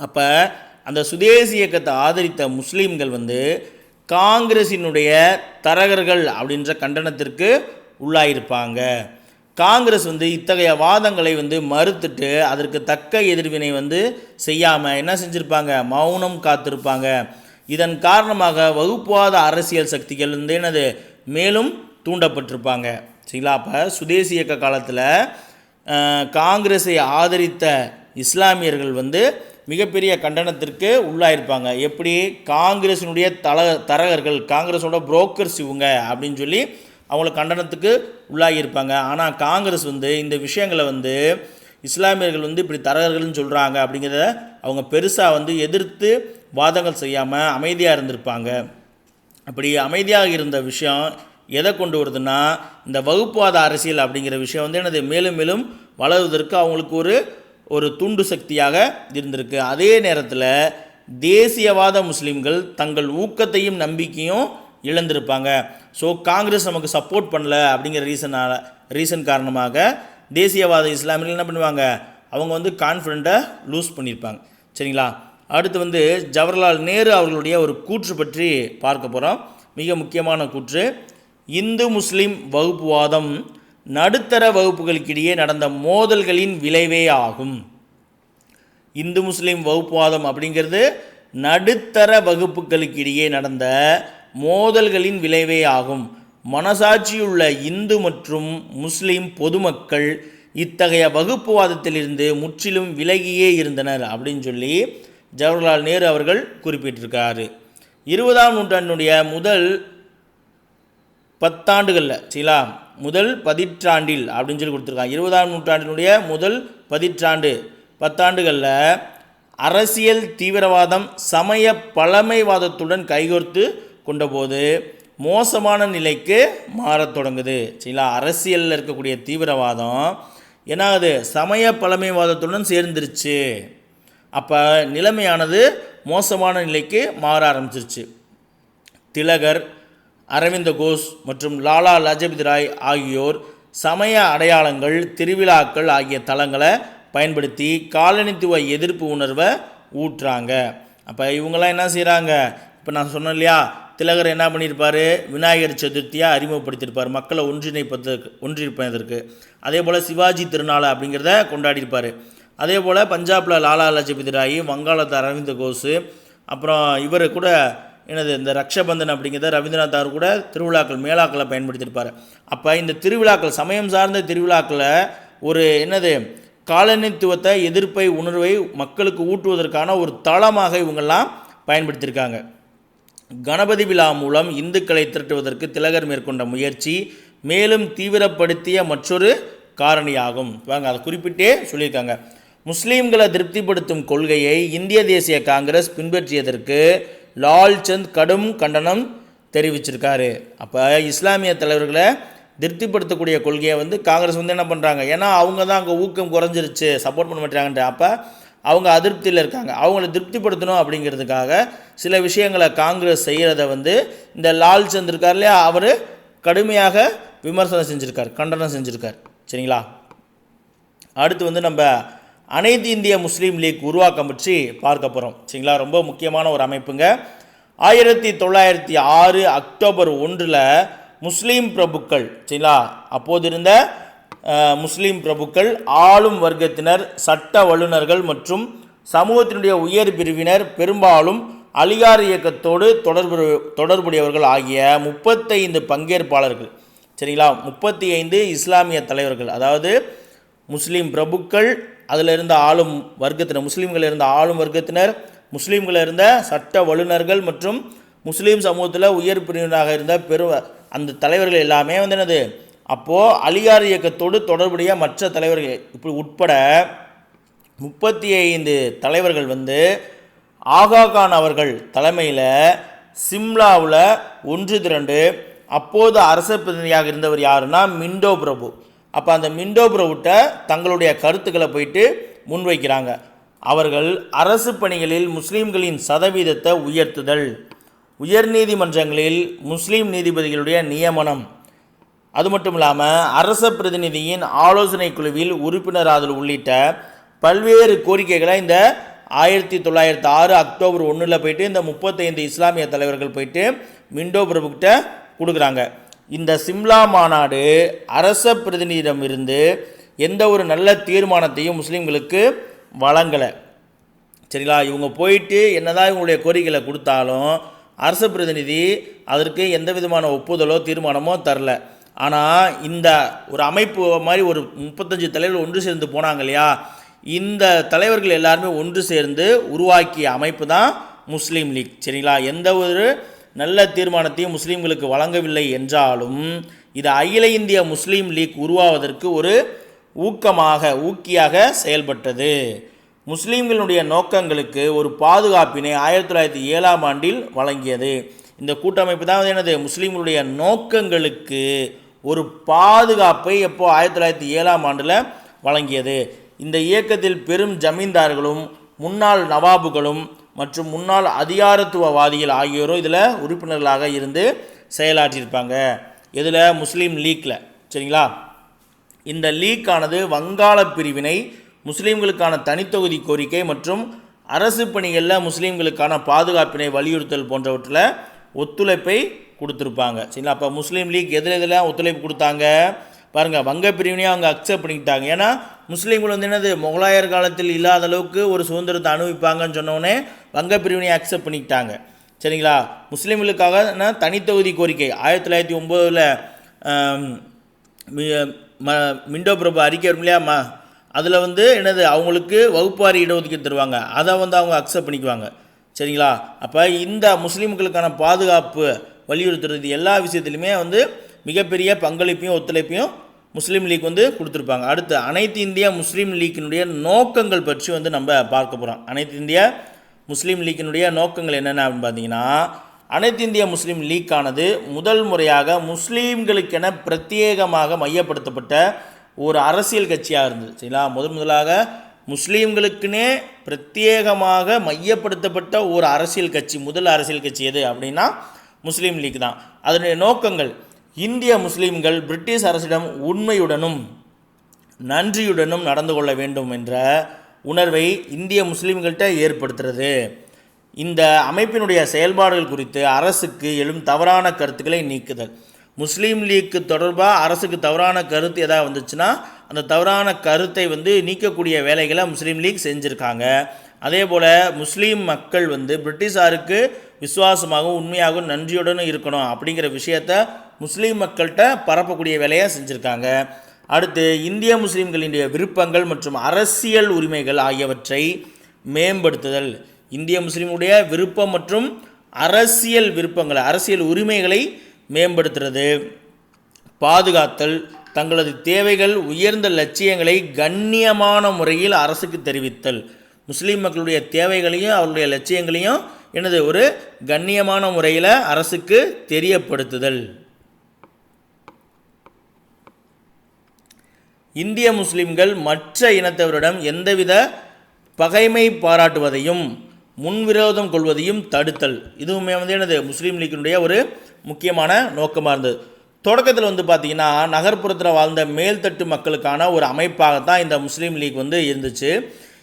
அப்போ அந்த சுதேசி இயக்கத்தை ஆதரித்த முஸ்லீம்கள் வந்து காங்கிரஸினுடைய தரகர்கள் அப்படின்ற கண்டனத்திற்கு உள்ளாயிருப்பாங்க. காங்கிரஸ் வந்து இத்தகைய வாதங்களை வந்து மறுத்துட்டு அதற்கு தக்க எதிர்வினை வந்து செய்யாமல் என்ன செஞ்சுருப்பாங்க, மௌனம் காத்திருப்பாங்க. இதன் காரணமாக வகுப்புவாத அரசியல் சக்திகள் வந்து என்னது மேலும் தூண்டப்பட்டிருப்பாங்க. சரிங்களா? அப்போ சுதேசி இயக்க காலத்தில் காங்கிரஸை ஆதரித்த இஸ்லாமியர்கள் வந்து மிகப்பெரிய கண்டனத்திற்கு உள்ளாயிருப்பாங்க. எப்படி, காங்கிரஸினுடைய தரகர்கள், காங்கிரஸோட புரோக்கர்ஸ் இவங்க அப்படின்னு சொல்லி அவங்கள கண்டனத்துக்கு உள்ளாகியிருப்பாங்க. ஆனால் காங்கிரஸ் வந்து இந்த விஷயங்களை வந்து இஸ்லாமியர்கள் வந்து இப்படி தரகர்கள்னு சொல்கிறாங்க அப்படிங்கிறத அவங்க பெருசாக வந்து எதிர்த்து வாதங்கள் செய்யாமல் அமைதியாக இருந்திருப்பாங்க. அப்படி அமைதியாக இருந்த விஷயம் எதை கொண்டு வருதுன்னா, இந்த வகுப்புவாத அரசியல் அப்படிங்கிற விஷயம் வந்து என்னது மேலும் மேலும் வளருவதற்கு அவங்களுக்கு ஒரு தூண்டு சக்தியாக இருந்திருக்கு. அதே நேரத்தில் தேசியவாத முஸ்லீம்கள் தங்கள் ஊக்கத்தையும் நம்பிக்கையும் இழந்திருப்பாங்க. ஸோ காங்கிரஸ் நமக்கு சப்போர்ட் பண்ணல அப்படிங்கிற ரீசன் காரணமாக தேசியவாத இஸ்லாமியர்கள் என்ன பண்ணுவாங்க, அவங்க வந்து கான்ஃபிடென்ட்டை லூஸ் பண்ணியிருப்பாங்க. சரிங்களா? அடுத்து வந்து ஜவஹர்லால் நேரு அவர்களுடைய ஒரு கூற்று பற்றி பார்க்க போகிறோம். மிக முக்கியமான கூற்று. இந்து முஸ்லீம் வகுப்புவாதம் நடுத்தர வகுப்புகளுக்கிடையே நடந்த மோதல்களின் விளைவே ஆகும். இந்து முஸ்லீம் வகுப்புவாதம் அப்படிங்கிறது நடுத்தர வகுப்புகளுக்கிடையே நடந்த மோதல்களின் விளைவே ஆகும். மனசாட்சியுள்ள இந்து மற்றும் முஸ்லீம் பொதுமக்கள் இத்தகைய வகுப்புவாதத்திலிருந்து முற்றிலும் விலகியே இருந்தனர் அப்படின்னு சொல்லி ஜவஹர்லால் நேரு அவர்கள் குறிப்பிட்டிருக்காரு. 20ஆம் நூற்றாண்டினுடைய முதல் 10 ஆண்டுகளில் சரிங்களா, முதல் பதிற்றாண்டில் அப்படின்னு சொல்லி கொடுத்துருக்காங்க. 20ஆம் நூற்றாண்டினுடைய முதல் 10 ஆண்டுகளில் அரசியல் தீவிரவாதம் சமய பழமைவாதத்துடன் கைகோர்த்து கொண்டபோது மோசமான நிலைக்கு மாறத் தொடங்குது. சரிங்களா? அரசியலில் இருக்கக்கூடிய தீவிரவாதம் என்னாகுது, சமய பழமைவாதத்துடன் சேர்ந்துருச்சு. அப்போ நிலைமையானது மோசமான நிலைக்கு மாற ஆரம்பிச்சிருச்சு. திலகர், அரவிந்த கோஷ் மற்றும் லாலா லஜபதி ராய் ஆகியோர் சமய அடையாளங்கள், திருவிழாக்கள் ஆகிய தளங்களை பயன்படுத்தி காலனித்துவ எதிர்ப்பு உணர்வை ஊற்றுறாங்க. அப்போ இவங்கெல்லாம் என்ன செய்கிறாங்க, இப்போ நான் சொன்னேன் இல்லையா, திலகர் என்ன பண்ணியிருப்பார், விநாயகர் சதுர்த்தியாக அறிமுகப்படுத்தியிருப்பார் மக்களை ஒன்றிருப்பதற்கு. அதே போல் சிவாஜி திருநாள் அப்படிங்கிறத கொண்டாடியிருப்பார். அதே போல் பஞ்சாபில் லாலா லஜபதி ராய், வங்காளத்து அரவிந்த கோஷ், அப்புறம் இவர் கூட இந்த ரக்ஷபந்தன் அப்படிங்கிறத ரவீந்திரநாத் தாகூர் கூட திருவிழாக்கள் மேளாக்களை பயன்படுத்தியிருப்பார். அப்போ இந்த திருவிழாக்கள், சமயம் சார்ந்த திருவிழாக்களை ஒரு காலனித்துவத்தை எதிர்ப்பை உணர்வை மக்களுக்கு ஊட்டுவதற்கான ஒரு தளமாக இவங்கெல்லாம் பயன்படுத்தியிருக்காங்க. கணபதி விழா மூலம் இந்துக்களை திரட்டுவதற்கு திலகர் மேற்கொண்ட முயற்சி மேலும் தீவிரப்படுத்திய மற்றொரு காரணியாகும். வாங்க அதை குறிப்பிட்டே சொல்லியிருக்காங்க. முஸ்லீம்களை திருப்திப்படுத்தும் கொள்கையை இந்திய தேசிய காங்கிரஸ் பின்பற்றியதற்கு லால்சந்த் கடும் கண்டனம் தெரிவிச்சிருக்காரு. அப்போ இஸ்லாமிய தலைவர்களை திருப்திப்படுத்தக்கூடிய கொள்கையை காங்கிரஸ் என்ன பண்ணுறாங்க, ஏன்னா அவங்க தான் அங்கே ஊக்கம் குறைஞ்சிருச்சு, சப்போர்ட் பண்ண மாட்டாங்கன்ற. அப்போ அவங்க அதிருப்தியில் இருக்காங்க. அவங்கள திருப்திப்படுத்தணும் அப்படிங்கிறதுக்காக சில விஷயங்களை காங்கிரஸ் செய்கிறத இந்த லால்சந்த் இருக்கார் இல்லையா, அவர் கடுமையாக விமர்சனம் செஞ்சுருக்கார், கண்டனம் செஞ்சுருக்கார். சரிங்களா? அடுத்து நம்ம அனைத்து இந்திய முஸ்லீம் லீக் உருவாக்கம் பற்றி பார்க்க போகிறோம். சரிங்களா? ரொம்ப முக்கியமான ஒரு அமைப்புங்க. 1906 அக்டோபர் 1 முஸ்லீம் பிரபுக்கள், சரிங்களா, அப்போது இருந்த முஸ்லீம் பிரபுக்கள், ஆளும் வர்க்கத்தினர், சட்ட வல்லுநர்கள் மற்றும் சமூகத்தினுடைய உயர் பிரிவினர், பெரும்பாலும் அலிகார் இயக்கத்தோடு தொடர்புடையவர்கள் ஆகிய 35 பங்கேற்பாளர்கள், சரிங்களா, 35 இஸ்லாமிய தலைவர்கள், அதாவது முஸ்லீம் பிரபுக்கள், அதில் இருந்த ஆளும் வர்க்கத்தினர், முஸ்லீம்கள் இருந்த ஆளும் வர்க்கத்தினர், முஸ்லீம்கள் இருந்த சட்ட வல்லுநர்கள் மற்றும் முஸ்லீம் சமூகத்தில் உயர் பிரிவினராக இருந்த அந்த தலைவர்கள் எல்லாமே என்னது, அப்போது அலிகார் இயக்கத்தோடு தொடர்புடைய மற்ற தலைவர்கள் இப்படி உட்பட 35 தலைவர்கள் ஆகா கான் அவர்கள் தலைமையில் சிம்லாவில் ஒன்று திரண்டு அப்போது அரச பிரதிநிதியாக இருந்தவர் யாருன்னா மிண்டோ பிரபு. அப்போ அந்த மிண்டோ பிரபுட்ட தங்களுடைய கருத்துக்களை போயிட்டு முன்வைக்கிறாங்க. அவர்கள் அரசு பணிகளில் முஸ்லீம்களின் சதவீதத்தை உயர்த்துதல், உயர்நீதிமன்றங்களில் முஸ்லீம் நீதிபதிகளுடைய நியமனம், அது மட்டும் இல்லாமல் அரச பிரதிநிதியின் ஆலோசனை குழுவில் உறுப்பினராதல் உள்ளிட்ட பல்வேறு கோரிக்கைகளை இந்த 1906 அக்டோபர் 1 போயிட்டு இந்த 35 இஸ்லாமிய தலைவர்கள் போயிட்டு மிண்டோ பிரபுக்கிட்ட கொடுக்குறாங்க. இந்த சிம்லா மாநாடு அரச பிரதிநிதியிடமிருந்து எந்த ஒரு நல்ல தீர்மானத்தையும் முஸ்லீம்களுக்கு வழங்கலை. சரிங்களா? இவங்க போயிட்டு என்னதான் இவங்களுடைய கோரிக்கைகளை கொடுத்தாலும் அரச பிரதிநிதி அதற்கு எந்த விதமான ஒப்புதலோ தீர்மானமோ தரல. ஆனால் இந்த ஒரு அமைப்பு மாதிரி ஒரு 35 தலைவர்கள் ஒன்று சேர்ந்து போனாங்க இல்லையா, இந்த தலைவர்கள் எல்லாருமே ஒன்று சேர்ந்து உருவாக்கிய அமைப்பு தான் முஸ்லீம் லீக். சரிங்களா? எந்த ஒரு நல்ல தீர்மானத்தையும் முஸ்லீம்களுக்கு வழங்கவில்லை என்றாலும் இது அகில இந்திய முஸ்லீம் லீக் உருவாவதற்கு ஒரு ஊக்கியாக செயல்பட்டது. முஸ்லீம்களுடைய நோக்கங்களுக்கு ஒரு பாதுகாப்பினை 1907ஆம் ஆண்டில் வழங்கியது. இந்த கூட்டமைப்பு தான் என்னது, முஸ்லீம்களுடைய நோக்கங்களுக்கு ஒரு பாதுகாப்பை எப்போ 1907ஆம் ஆண்டில் வழங்கியது. இந்த இயக்கத்தில் பெரும் ஜமீன்தார்களும் முன்னாள் நவாபுகளும் மற்றும் முன்னாள் அதிகாரத்துவவாதிகள் ஆகியோரும் இதில் உறுப்பினர்களாக இருந்து செயலாற்றியிருப்பாங்க. இதில் முஸ்லீம் லீக்கில், சரிங்களா. இந்த லீக்கானது வங்காள பிரிவினை, முஸ்லீம்களுக்கான தனித்தொகுதி கோரிக்கை மற்றும் அரசு பணிகளில் முஸ்லீம்களுக்கான பாதுகாப்பினை வலியுறுத்தல் போன்றவற்றில் ஒத்துழைப்பை கொடுத்துருப்பாங்க, சரிங்களா. அப்போ முஸ்லீம் லீக் எதில் ஒத்துழைப்பு கொடுத்தாங்க பாருங்கள், வங்க பிரிவினையை அவங்க அக்செப்ட் பண்ணிக்கிட்டாங்க. ஏன்னா முஸ்லீம்கள் வந்து என்னது, முகலாயர் காலத்தில் இல்லாத அளவுக்கு ஒரு சுதந்திரத்தை அனுபவிப்பாங்கன்னு சொன்னோடனே வங்க பிரிவினையை அக்செப்ட் பண்ணிக்கிட்டாங்க, சரிங்களா. முஸ்லீம்களுக்காக தனித்தொகுதி கோரிக்கை 1909 மிண்டோ பிரபு அறிக்கை வரும் இல்லையா, அதில் வந்து என்னது, அவங்களுக்கு வகுப்பாரி இடஒதுக்கீடு தருவாங்க, அதை வந்து அவங்க அக்செப்ட் பண்ணிக்குவாங்க, சரிங்களா. அப்போ இந்த முஸ்லீம்களுக்கான பாதுகாப்பு வலியுறுத்துறது எல்லா விஷயத்துலையுமே வந்து மிகப்பெரிய பங்களிப்பையும் ஒத்துழைப்பையும் முஸ்லீம் லீக் வந்து கொடுத்துருப்பாங்க. அடுத்து அனைத்து இந்திய முஸ்லீம் லீக்கினுடைய நோக்கங்கள் பற்றி வந்து நம்ம பார்க்க போகிறோம். அனைத்து இந்திய முஸ்லீம் லீக்கினுடைய நோக்கங்கள் என்னென்ன அப்படின்னு பார்த்தீங்கன்னா, அனைத்து இந்திய முஸ்லீம் லீக்கானது முதல் முறையாக முஸ்லீம்களுக்கென பிரத்யேகமாக மையப்படுத்தப்பட்ட ஒரு அரசியல் கட்சியாக இருந்தது, சரிங்களா. முதலாக முஸ்லீம்களுக்குன்னே பிரத்யேகமாக மையப்படுத்தப்பட்ட ஒரு அரசியல் கட்சி, முதல் அரசியல் கட்சி எது அப்படின்னா முஸ்லீம் லீக் தான். அதனுடைய நோக்கங்கள், இந்திய முஸ்லீம்கள் பிரிட்டிஷ் அரசிடம் உண்மையுடனும் நன்றியுடனும் நடந்து கொள்ள வேண்டும் என்ற உணர்வை இந்திய முஸ்லீம்கள்கிட்ட ஏற்படுத்துறது. இந்த அமைப்பினுடைய செயல்பாடுகள் குறித்து அரசுக்கு எழும் தவறான கருத்துக்களை நீக்குதல். முஸ்லீம் லீக்கு தொடர்பாக அரசுக்கு தவறான கருத்து எதாவது வந்துச்சுன்னா அந்த தவறான கருத்தை வந்து நீக்கக்கூடிய வேலைகளை முஸ்லீம் லீக் செஞ்சுருக்காங்க. அதே போல் முஸ்லீம் மக்கள் வந்து பிரிட்டிஷாருக்கு விசுவாசமாகவும் உண்மையாகவும் நன்றியுடனும் இருக்கணும் அப்படிங்கிற விஷயத்தை முஸ்லீம் மக்கள்கிட்ட பரப்பக்கூடிய வேலையை செஞ்சுருக்காங்க. அடுத்து இந்திய முஸ்லீம்களினுடைய விருப்பங்கள் மற்றும் அரசியல் உரிமைகள் ஆகியவற்றை மேம்படுத்துதல். இந்திய முஸ்லீமுடைய விருப்பம் மற்றும் அரசியல் விருப்பங்களை, அரசியல் உரிமைகளை மேம்படுத்துறது. பாதுகாத்தல், தங்களது தேவைகள் உயர்ந்த லட்சியங்களை கண்ணியமான முறையில் அரசுக்கு தெரிவித்தல். முஸ்லீம் மக்களுடைய தேவைகளையும் அவருடைய லட்சியங்களையும் என்னது, ஒரு கண்ணியமான முறையில் அரசுக்கு தெரியப்படுத்துதல். இந்திய முஸ்லீம்கள் மற்ற இனத்தவரிடம் எந்தவித பகைமை பாராட்டுவதையும் முன்விரோதம் கொள்வதையும் தடுத்தல். இதுவுமே வந்து என்னது, முஸ்லீம் லீக்கினுடைய ஒரு முக்கியமான நோக்கமாக இருந்தது. தொடக்கத்தில் வந்து பார்த்திங்கன்னா நகர்ப்புறத்தில் வாழ்ந்த மேல்தட்டு மக்களுக்கான ஒரு அமைப்பாகத்தான் இந்த முஸ்லீம் லீக் வந்து இருந்துச்சு,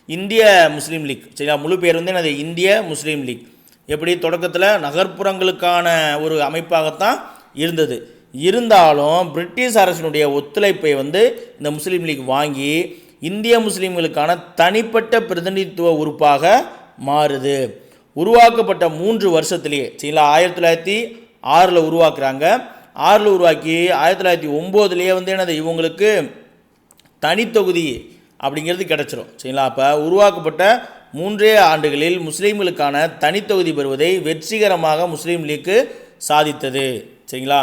இந்திய முஸ்லீம் லீக், சரிங்களா. முழு பேர் வந்து என்னது, இந்திய முஸ்லீம் லீக். எப்படி தொடக்கத்தில் நகர்ப்புறங்களுக்கான ஒரு அமைப்பாகத்தான் இருந்தது. இருந்தாலும் பிரிட்டிஷ் அரசினுடைய ஒத்துழைப்பை வந்து இந்த முஸ்லீம் லீக் வாங்கி இந்திய முஸ்லீம்களுக்கான தனிப்பட்ட பிரதிநிதித்துவ உறுப்பாக மாறுது. உருவாக்கப்பட்ட 3 வருஷத்துலேயே, சரிங்களா, 1906 உருவாக்குறாங்க. 6 உருவாக்கி 1909 வந்து என்னது, இவங்களுக்கு தனித்தொகுதி அப்படிங்கிறது கிடச்சிரும், சரிங்களா. அப்போ உருவாக்கப்பட்ட 3 ஆண்டுகளில் முஸ்லீம்களுக்கான தனித்தொகுதி பெறுவதை வெற்றிகரமாக முஸ்லீம் லீக்கு சாதித்தது, சரிங்களா.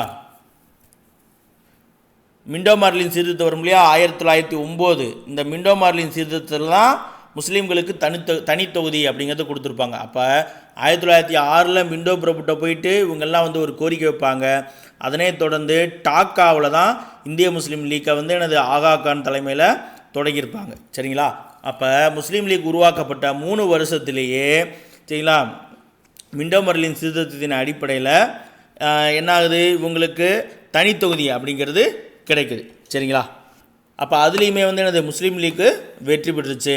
மிண்டோ மார்லின் சீர்திருத்தம் வரும் இல்லையா, 1909. இந்த மிண்டோ மார்லின் சீர்திருத்தத்தில் தான் முஸ்லீம்களுக்கு தனித்தொகுதி அப்படிங்கிறத கொடுத்துருப்பாங்க. அப்போ 1906 மிண்டோ பிரபுட்ட போயிட்டு இவங்கெல்லாம் வந்து ஒரு கோரிக்கை வைப்பாங்க. அதனை தொடர்ந்து டாக்காவில் தான் இந்திய முஸ்லீம் லீக்கை வந்து எனது ஆகா கான் தலைமையில் தொடங்கியிருப்பாங்க, சரிங்களா. அப்போ முஸ்லீம் லீக் உருவாக்கப்பட்ட 3 வருஷத்துலேயே, சரிங்களா, மிண்டோ மார்லின் சீர்திருத்தத்தின் அடிப்படையில் என்ன ஆகுது, இவங்களுக்கு தனித்தொகுதி அப்படிங்கிறது கிடைக்குது, சரிங்களா. அப்போ அதுலேயுமே வந்து எனது முஸ்லீம் லீக்கு வெற்றி பெற்றுச்சு.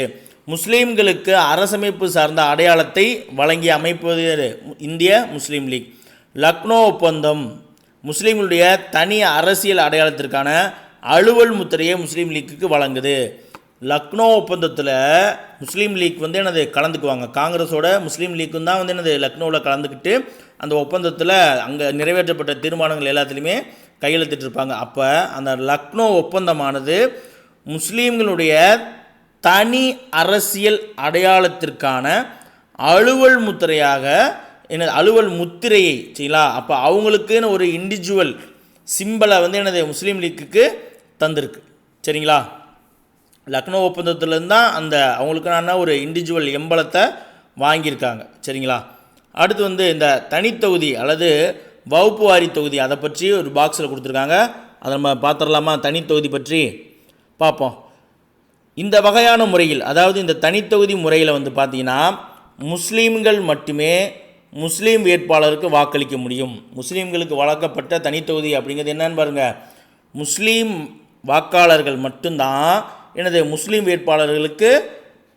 முஸ்லீம்களுக்கு அரசமைப்பு சார்ந்த அடையாளத்தை வழங்கிய அமைப்பு இந்திய முஸ்லீம் லீக். லக்னோ ஒப்பந்தம் முஸ்லீம்களுடைய தனி அரசியல் அடையாளத்திற்கான அலுவல் முத்திரையை முஸ்லீம் லீக்குக்கு வழங்குது. லக்னோ ஒப்பந்தத்தில் முஸ்லீம் லீக் வந்து என்னது கலந்துக்குவாங்க. காங்கிரஸோட முஸ்லீம் லீக்கும் தான் வந்து என்னது லக்னோவில் கலந்துக்கிட்டு அந்த ஒப்பந்தத்தில் அங்கே நிறைவேற்றப்பட்ட தீர்மானங்கள் எல்லாத்துலேயுமே கையெழுத்திட்டிருப்பாங்க. அப்போ அந்த லக்னோ ஒப்பந்தமானது முஸ்லீம்களுடைய தனி அரசியல் அடையாளத்திற்கான அலுவல் முத்திரையாக என்ன, அலுவல் முத்திரையை, சரிங்களா. அப்போ அவங்களுக்குன்னு ஒரு இண்டிவிஜுவல் சிம்பலை வந்து என்னது முஸ்லீம் லீக்குக்கு தந்திருக்கு, சரிங்களா. லக்னோ ஒப்பந்தத்துலேருந்து தான் அந்த அவங்களுக்கான ஒரு இண்டிவிஜுவல் எம்பலத்தை வாங்கியிருக்காங்க. சரிங்களா? அடுத்து வந்து இந்த தனித்தொகுதி அல்லது வகுப்பு வாரி தொகுதி அதை பற்றி ஒரு பாக்ஸில் கொடுத்துருக்காங்க. அதை நம்ம பார்த்துடலாமா? தனித்தொகுதி பற்றி பார்ப்போம். இந்த வகையான முறையில், அதாவது இந்த தனித்தொகுதி முறையில் வந்து பார்த்திங்கன்னா முஸ்லீம்கள் மட்டுமே முஸ்லீம் வேட்பாளருக்கு வாக்களிக்க முடியும். முஸ்லீம்களுக்கு வழங்கப்பட்ட தனித்தொகுதி அப்படிங்கிறது என்னன்னு பாருங்கள். முஸ்லீம் வாக்காளர்கள் மட்டும்தான் எனது முஸ்லீம் வேட்பாளர்களுக்கு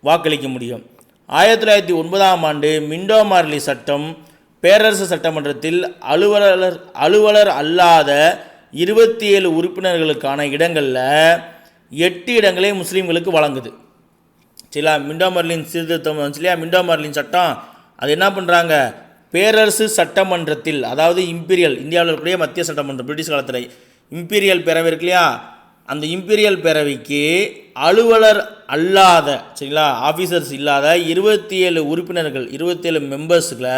வாக்களிக்க முடியும். 1909 மிண்டோ மார்லி சட்டம் பேரரசு சட்டமன்றத்தில் அலுவலர் அல்லாத 27 உறுப்பினர்களுக்கான இடங்களில் 8 இடங்களே முஸ்லீம்களுக்கு வழங்குது. சரிங்களா? மிண்டோ மார்லின் சீர்திருத்தம் வந்துச்சு இல்லையா? மிண்டோ மார்லின் சட்டம் அது என்ன பண்ணுறாங்க, பேரரசு சட்டமன்றத்தில், அதாவது இம்பீரியல், இந்தியாவில் இருக்கக்கூடிய மத்திய சட்டமன்றம், பிரிட்டிஷ் காலத்தில் இம்பீரியல் பேரவை இருக்கு இல்லையா, அந்த இம்பீரியல் பேரவைக்கு அலுவலர் அல்லாத, சரிங்களா, ஆஃபீஸர்ஸ் இல்லாத 27 உறுப்பினர்கள், 27 மெம்பர்ஸுக்குள்ள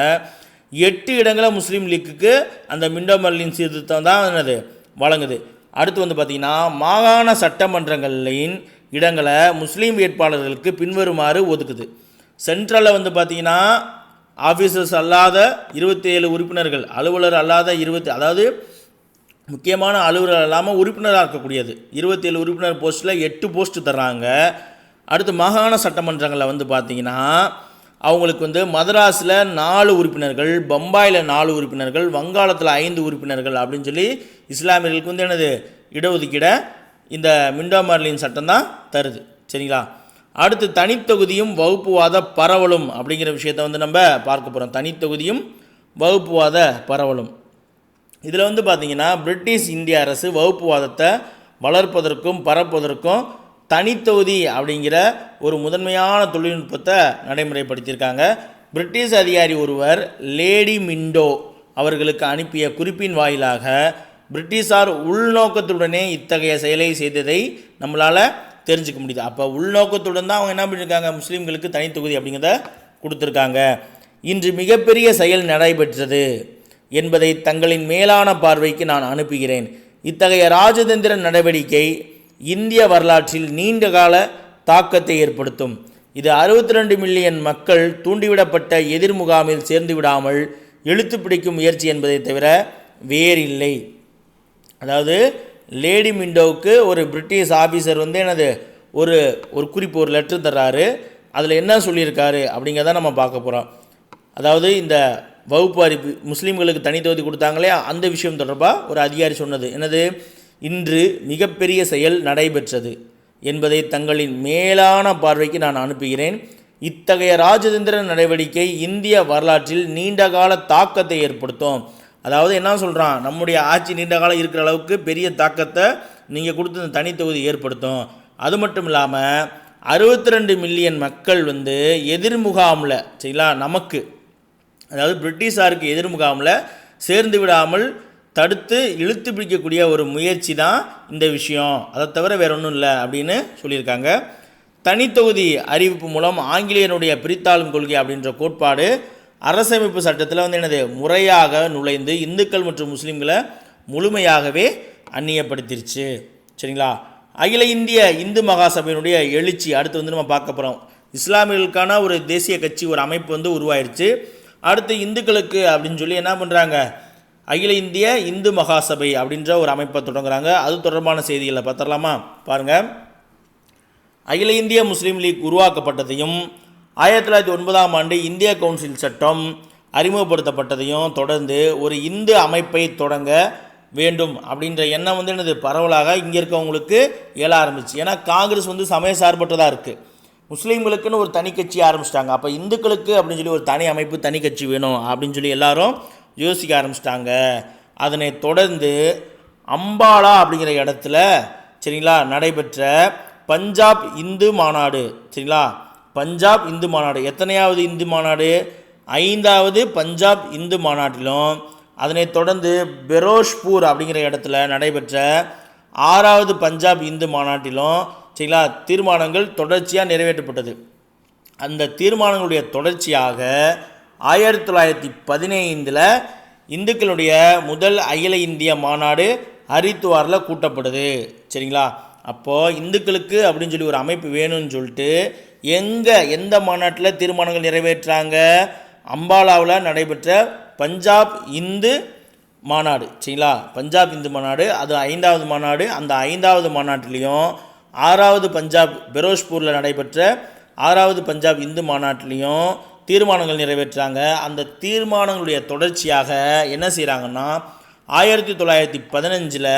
8 இடங்களை முஸ்லீம் லீக்குக்கு அந்த மிண்டோ மார்லின் சீர்திருத்தம் தான் என்னது வழங்குது. அடுத்து வந்து பார்த்திங்கன்னா மாகாண சட்டமன்றங்களின் இடங்களை முஸ்லீம் வேட்பாளர்களுக்கு பின்வருமாறு ஒதுக்குது. சென்ட்ரலில் வந்து பார்த்திங்கன்னா ஆஃபீஸர்ஸ் அல்லாத 27 உறுப்பினர்கள், அலுவலர் அல்லாத 20, அதாவது முக்கியமான அலுவலர் இல்லாமல் உறுப்பினராக இருக்கக்கூடியது 27 உறுப்பினர் போஸ்ட்டில் 8 போஸ்ட்டு தர்றாங்க. அடுத்து மாகாண சட்டமன்றங்களில் வந்து பார்த்திங்கன்னா அவங்களுக்கு வந்து மதராஸில் 4 உறுப்பினர்கள், பம்பாயில் 4 உறுப்பினர்கள், வங்காளத்தில் 5 உறுப்பினர்கள் அப்படின்னு சொல்லி இஸ்லாமியர்களுக்கு வந்து என்னது இடஒதுக்கீடை இந்த மிண்டோ மார்லின் சட்டம் தான் தருது. சரிங்களா? அடுத்து தனித்தொகுதியும் வகுப்புவாத பரவலும் அப்படிங்கிற விஷயத்தை வந்து நம்ம பார்க்க போகிறோம். தனித்தொகுதியும் வகுப்புவாத பரவலும். இதில் வந்து பார்த்திங்கன்னா பிரிட்டிஷ் இந்திய அரசு வகுப்புவாதத்தை வளர்ப்பதற்கும் பரப்புவதற்கும் தனித்தொகுதி அப்படிங்கிற ஒரு முதன்மையான தொழில்நுட்பத்தை நடைமுறைப்படுத்தியிருக்காங்க. பிரிட்டிஷ் அதிகாரி ஒருவர் லேடி மிண்டோ அவர்களுக்கு அனுப்பிய குறிப்பின் வாயிலாக பிரிட்டிஷார் உள்நோக்கத்துடனே இத்தகைய செயலை செய்ததை நம்மளால் தெரிஞ்சுக்க முடியுது. அப்போ உள்நோக்கத்துடன் தான் அவங்க என்ன பண்ணியிருக்காங்க, முஸ்லீம்களுக்கு தனித்தொகுதி அப்படிங்கிறத கொடுத்துருக்காங்க. இன்று மிகப்பெரிய செயல் நடைபெற்றது என்பதை தங்களின் மேலான பார்வைக்கு நான் அனுப்புகிறேன். இத்தகைய ராஜதந்திர நடவடிக்கை இந்திய வரலாற்றில் நீண்டகால தாக்கத்தை ஏற்படுத்தும். இது 62 மில்லியன் மக்கள் தூண்டிவிடப்பட்ட எதிர்முகாமில் சேர்ந்து விடாமல் இழுத்து பிடிக்கும் முயற்சி என்பதை தவிர வேறில்லை. அதாவது லேடி மிண்டோவுக்கு ஒரு பிரிட்டிஷ் ஆஃபீஸர் வந்து என்னது ஒரு குறிப்பு, ஒரு லெட்டர் தர்றாரு. அதில் என்ன சொல்லியிருக்காரு அப்படிங்கிறத நம்ம பார்க்க போகிறோம். அதாவது இந்த வகுப்பு அறிப்பு முஸ்லீம்களுக்கு தனித்தொகுதி கொடுத்தாங்களே அந்த விஷயம் தொடர்பாக ஒரு அதிகாரி சொன்னது என்னது, இன்று மிகப்பெரிய செயல் நடைபெற்றது என்பதை தங்களின் மேலான பார்வைக்கு நான் அனுப்புகிறேன். இத்தகைய ராஜதந்திர நடவடிக்கை இந்திய வரலாற்றில் நீண்டகால தாக்கத்தை ஏற்படுத்தும். அதாவது என்ன சொல்கிறான், நம்முடைய ஆட்சி நீண்ட காலம் இருக்கிற அளவுக்கு பெரிய தாக்கத்தை நீங்கள் கொடுத்து இந்த தனித்தொகுதி ஏற்படுத்தும். அது மட்டும் இல்லாமல் 62 மில்லியன் மக்கள் வந்து எதிர்முகாமில், சரிங்களா, நமக்கு அதாவது பிரிட்டிஷாருக்கு எதிர்முகாமில் சேர்ந்து விடாமல் தடுத்து இழுத்து பிடிக்கக்கூடிய ஒரு முயற்சி தான் இந்த விஷயம், அதை தவிர வேற ஒன்றும் இல்லை அப்படின்னு சொல்லியிருக்காங்க. தனித்தொகுதி அறிவிப்பு மூலம் ஆங்கிலேயனுடைய பிரித்தாளும் கொள்கை அப்படின்ற கோட்பாடு அரசமைப்பு சட்டத்தில் வந்து என்னது முறையாக நுழைந்து இந்துக்கள் மற்றும் முஸ்லீம்களை முழுமையாகவே அந்நியப்படுத்திருச்சு. சரிங்களா? அகில இந்திய இந்து மகாசபையினுடைய எழுச்சி அடுத்து வந்து நம்ம பார்க்க போகிறோம். இஸ்லாமியர்களுக்கான ஒரு தேசிய கட்சி, ஒரு அமைப்பு வந்து உருவாயிருச்சு. அடுத்து இந்துக்களுக்கு அப்படின்னு சொல்லி என்ன பண்ணுறாங்க, அகில இந்திய இந்து மகாசபை அப்படின்ற ஒரு அமைப்பை தொடங்குறாங்க. அது தொடர்பான செய்திகளை பார்த்துடலாமா? பாருங்கள். அகில இந்திய முஸ்லீம் லீக் உருவாக்கப்பட்டதையும் 1909 இந்திய கவுன்சில் சட்டம் அறிமுகப்படுத்தப்பட்டதையும் தொடர்ந்து ஒரு இந்து அமைப்பை தொடங்க வேண்டும் அப்படின்ற எண்ணம் வந்து என்னது பரவலாக இங்கே இருக்கவங்களுக்கு எழ ஆரம்பிச்சு. ஏன்னா காங்கிரஸ் வந்து சமய சார்பற்றதாக இருக்குது, முஸ்லீம்களுக்குன்னு ஒரு தனி கட்சி ஆரம்பிச்சிட்டாங்க. அப்போ இந்துக்களுக்கு அப்படின்னு சொல்லி ஒரு தனி அமைப்பு, தனி கட்சி வேணும் அப்படின்னு சொல்லி எல்லாரும் யோசிக்க ஆரம்பிச்சிட்டாங்க. அதனை தொடர்ந்து அம்பாலா அப்படிங்கிற இடத்துல, சரிங்களா, நடைபெற்ற பஞ்சாப் இந்து மாநாடு, சரிங்களா, பஞ்சாப் இந்து மாநாடு எத்தனையாவது இந்து மாநாடு, 5வது பஞ்சாப் இந்து மாநாட்டிலும், அதனைத் தொடர்ந்து பெரோஷ்பூர் அப்படிங்கிற இடத்துல நடைபெற்ற 6வது பஞ்சாப் இந்து மாநாட்டிலும், சரிங்களா, தீர்மானங்கள் தொடர்ச்சியாக நிறைவேற்றப்பட்டது. அந்த தீர்மானங்களுடைய தொடர்ச்சியாக 1915 இந்துக்களுடைய முதல் அகில இந்திய மாநாடு ஹரித்வாரில் கூட்டப்படுது. சரிங்களா? அப்போது இந்துக்களுக்கு அப்படின்னு சொல்லி ஒரு அமைப்பு வேணும்னு சொல்லிட்டு எந்த மாநாட்டில் தீர்மானங்கள் நிறைவேற்றாங்க? அம்பாலாவில் நடைபெற்ற பஞ்சாப் இந்து மாநாடு. சரிங்களா, பஞ்சாப் இந்து மாநாடு, அது 5வது மாநாடு. அந்த 5வது மாநாட்டிலையும் 6வது பஞ்சாப் பெரோஸ்பூரில் நடைபெற்ற 6வது பஞ்சாப் இந்து மாநாட்டிலையும் தீர்மானங்கள் நிறைவேற்றாங்க. அந்த தீர்மானங்களுடைய தொடர்ச்சியாக என்ன செய்கிறாங்கன்னா 1915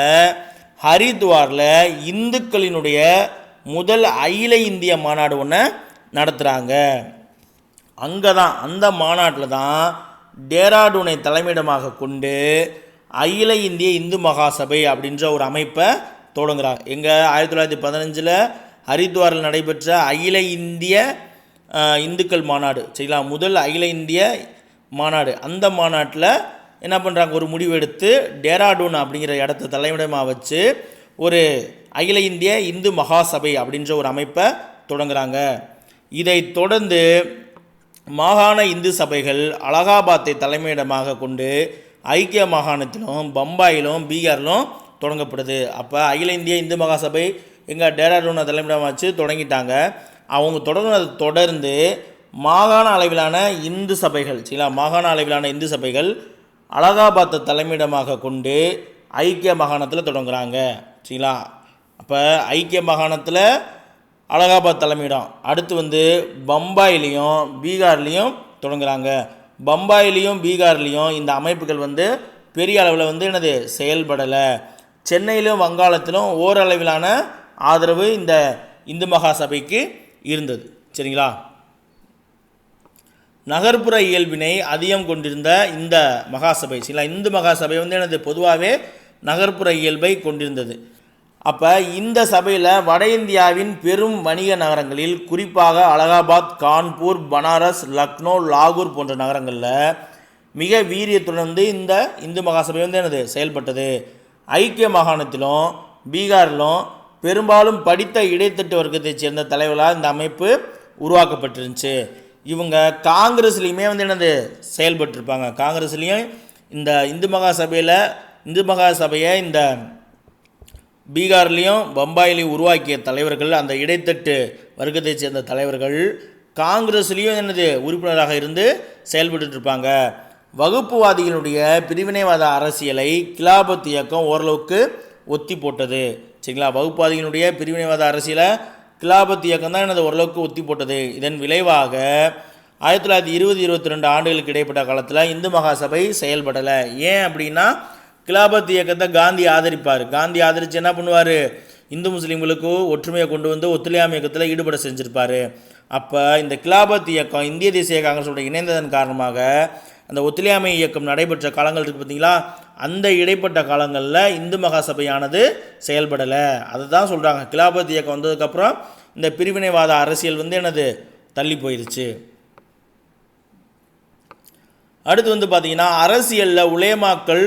ஹரித்வாரில் இந்துக்களினுடைய முதல் அகில இந்திய மாநாடு ஒன்று நடத்துகிறாங்க. அங்கே தான், அந்த மாநாட்டில் தான் டேராடூனை தலைமையிடமாக கொண்டு அகில இந்திய இந்து மகாசபை அப்படின்ற ஒரு அமைப்பை தொடங்குறாங்க. எங்கே? 1915 ஹரித்வாரில் நடைபெற்ற அகில இந்திய இந்துக்கள் மாநாடு. சரிங்களா, முதல் அகில இந்திய மாநாடு. அந்த மாநாட்டில் என்ன பண்ணுறாங்க, ஒரு முடிவு எடுத்து டேராடூன் அப்படிங்கிற இடத்த தலைமையிடமாக வச்சு ஒரு அகில இந்திய இந்து மகாசபை அப்படின்ற ஒரு அமைப்பை தொடங்குறாங்க. இதை தொடர்ந்து மாகாண இந்து சபைகள் அலகாபாத்தை தலைமையிடமாக கொண்டு ஐக்கிய மாகாணத்திலும் பம்பாயிலும் பீகாரிலும் தொடங்கப்படுது. அப்போ அகில இந்திய இந்து மகாசபை எங்கள் டேராடூனை தலைமையிடமாக வச்சு தொடங்கிட்டாங்க. அவங்க தொடர்ந்து தொடர்ந்து மாகாண அளவிலான இந்து சபைகள், சரிங்களா, மாகாண அளவிலான இந்து சபைகள் அலகாபாத்தை தலைமையிடமாக கொண்டு ஐக்கிய மாகாணத்தில் தொடங்குறாங்க. சரிங்களா, அப்போ ஐக்கிய மாகாணத்தில் அலகாபாத் தலைமையிடம். அடுத்து பம்பாயிலையும் பீகார்லேயும் தொடங்குறாங்க. பம்பாயிலையும் பீகார்லேயும் இந்த அமைப்புகள் பெரிய அளவில் என்னது செயல்படலை. சென்னையிலும் வங்காளத்திலும் ஓரளவிலான ஆதரவு இந்த இந்து மகாசபைக்கு இருந்தது. சரிங்களா, நகர்ப்புற இயல்பினை அதிகம் கொண்டிருந்த இந்த மகாசபை, சரிங்களா, இந்து மகாசபை என்னது பொதுவாகவே நகர்ப்புற இயல்பை கொண்டிருந்தது. அப்போ இந்த சபையில் வட இந்தியாவின் பெரும் வணிக நகரங்களில், குறிப்பாக அலகாபாத், கான்பூர், பனாரஸ், லக்னோ, லாகூர் போன்ற நகரங்களில் மிக வீரியத்துடன் இந்த இந்து மகாசபை என்னது செயல்பட்டது. ஐக்கிய மாகாணத்திலும் பீகாரிலும் பெரும்பாலும் படித்த இடைத்தட்டு வர்க்கத்தைச் சேர்ந்த தலைவர்களாக இந்த அமைப்பு உருவாக்கப்பட்டிருந்துச்சு. இவங்க காங்கிரஸ்லேயுமே என்னது செயல்பட்டிருப்பாங்க. காங்கிரஸ்லேயும் இந்த இந்து மகாசபையை இந்த பீகார்லேயும் பம்பாயிலையும் உருவாக்கிய தலைவர்கள், அந்த இடைத்தட்டு வர்க்கத்தைச் சேர்ந்த தலைவர்கள் காங்கிரஸ்லேயும் என்னது உறுப்பினராக இருந்து செயல்பட்டுருப்பாங்க. வகுப்புவாதிகளுடைய பிரிவினைவாத அரசியலை கிலாபத் இயக்கம் ஓரளவுக்கு ஒத்தி போட்டது. சரிங்களா, வகுப்புவாதிகளுடைய பிரிவினைவாத அரசியலை கிலாபத் இயக்கம் தான் எனது ஓரளவுக்கு ஒத்தி போட்டது. இதன் விளைவாக 1920-22 ஆண்டுகளுக்கு இடைப்பட்ட காலத்தில் இந்து மகாசபை செயல்படலை. ஏன் அப்படின்னா, கிலாபத் இயக்கத்தை காந்தி ஆதரிப்பார். காந்தி ஆதரித்து என்ன பண்ணுவார், இந்து முஸ்லீம்களுக்கு ஒற்றுமையை கொண்டு ஒத்துழையாமை இயக்கத்தில் ஈடுபட செஞ்சுருப்பார். அப்போ இந்த கிலாபத் இயக்கம் இந்திய தேசிய காங்கிரஸோட இணைந்ததன் காரணமாக அந்த ஒத்துழையாமை இயக்கம் நடைபெற்ற காலங்கள் இருக்குது பார்த்தீங்களா, அந்த இடைப்பட்ட காலங்களில் இந்து மகாசபையானது செயல்படலை. அதை தான் சொல்கிறாங்க, கிலாபத் இயக்கம் வந்ததுக்கப்புறம் இந்த பிரிவினைவாத அரசியல் என்னது தள்ளி போயிடுச்சு. அடுத்து பார்த்தீங்கன்னா, அரசியலில் உலேமாக்கள்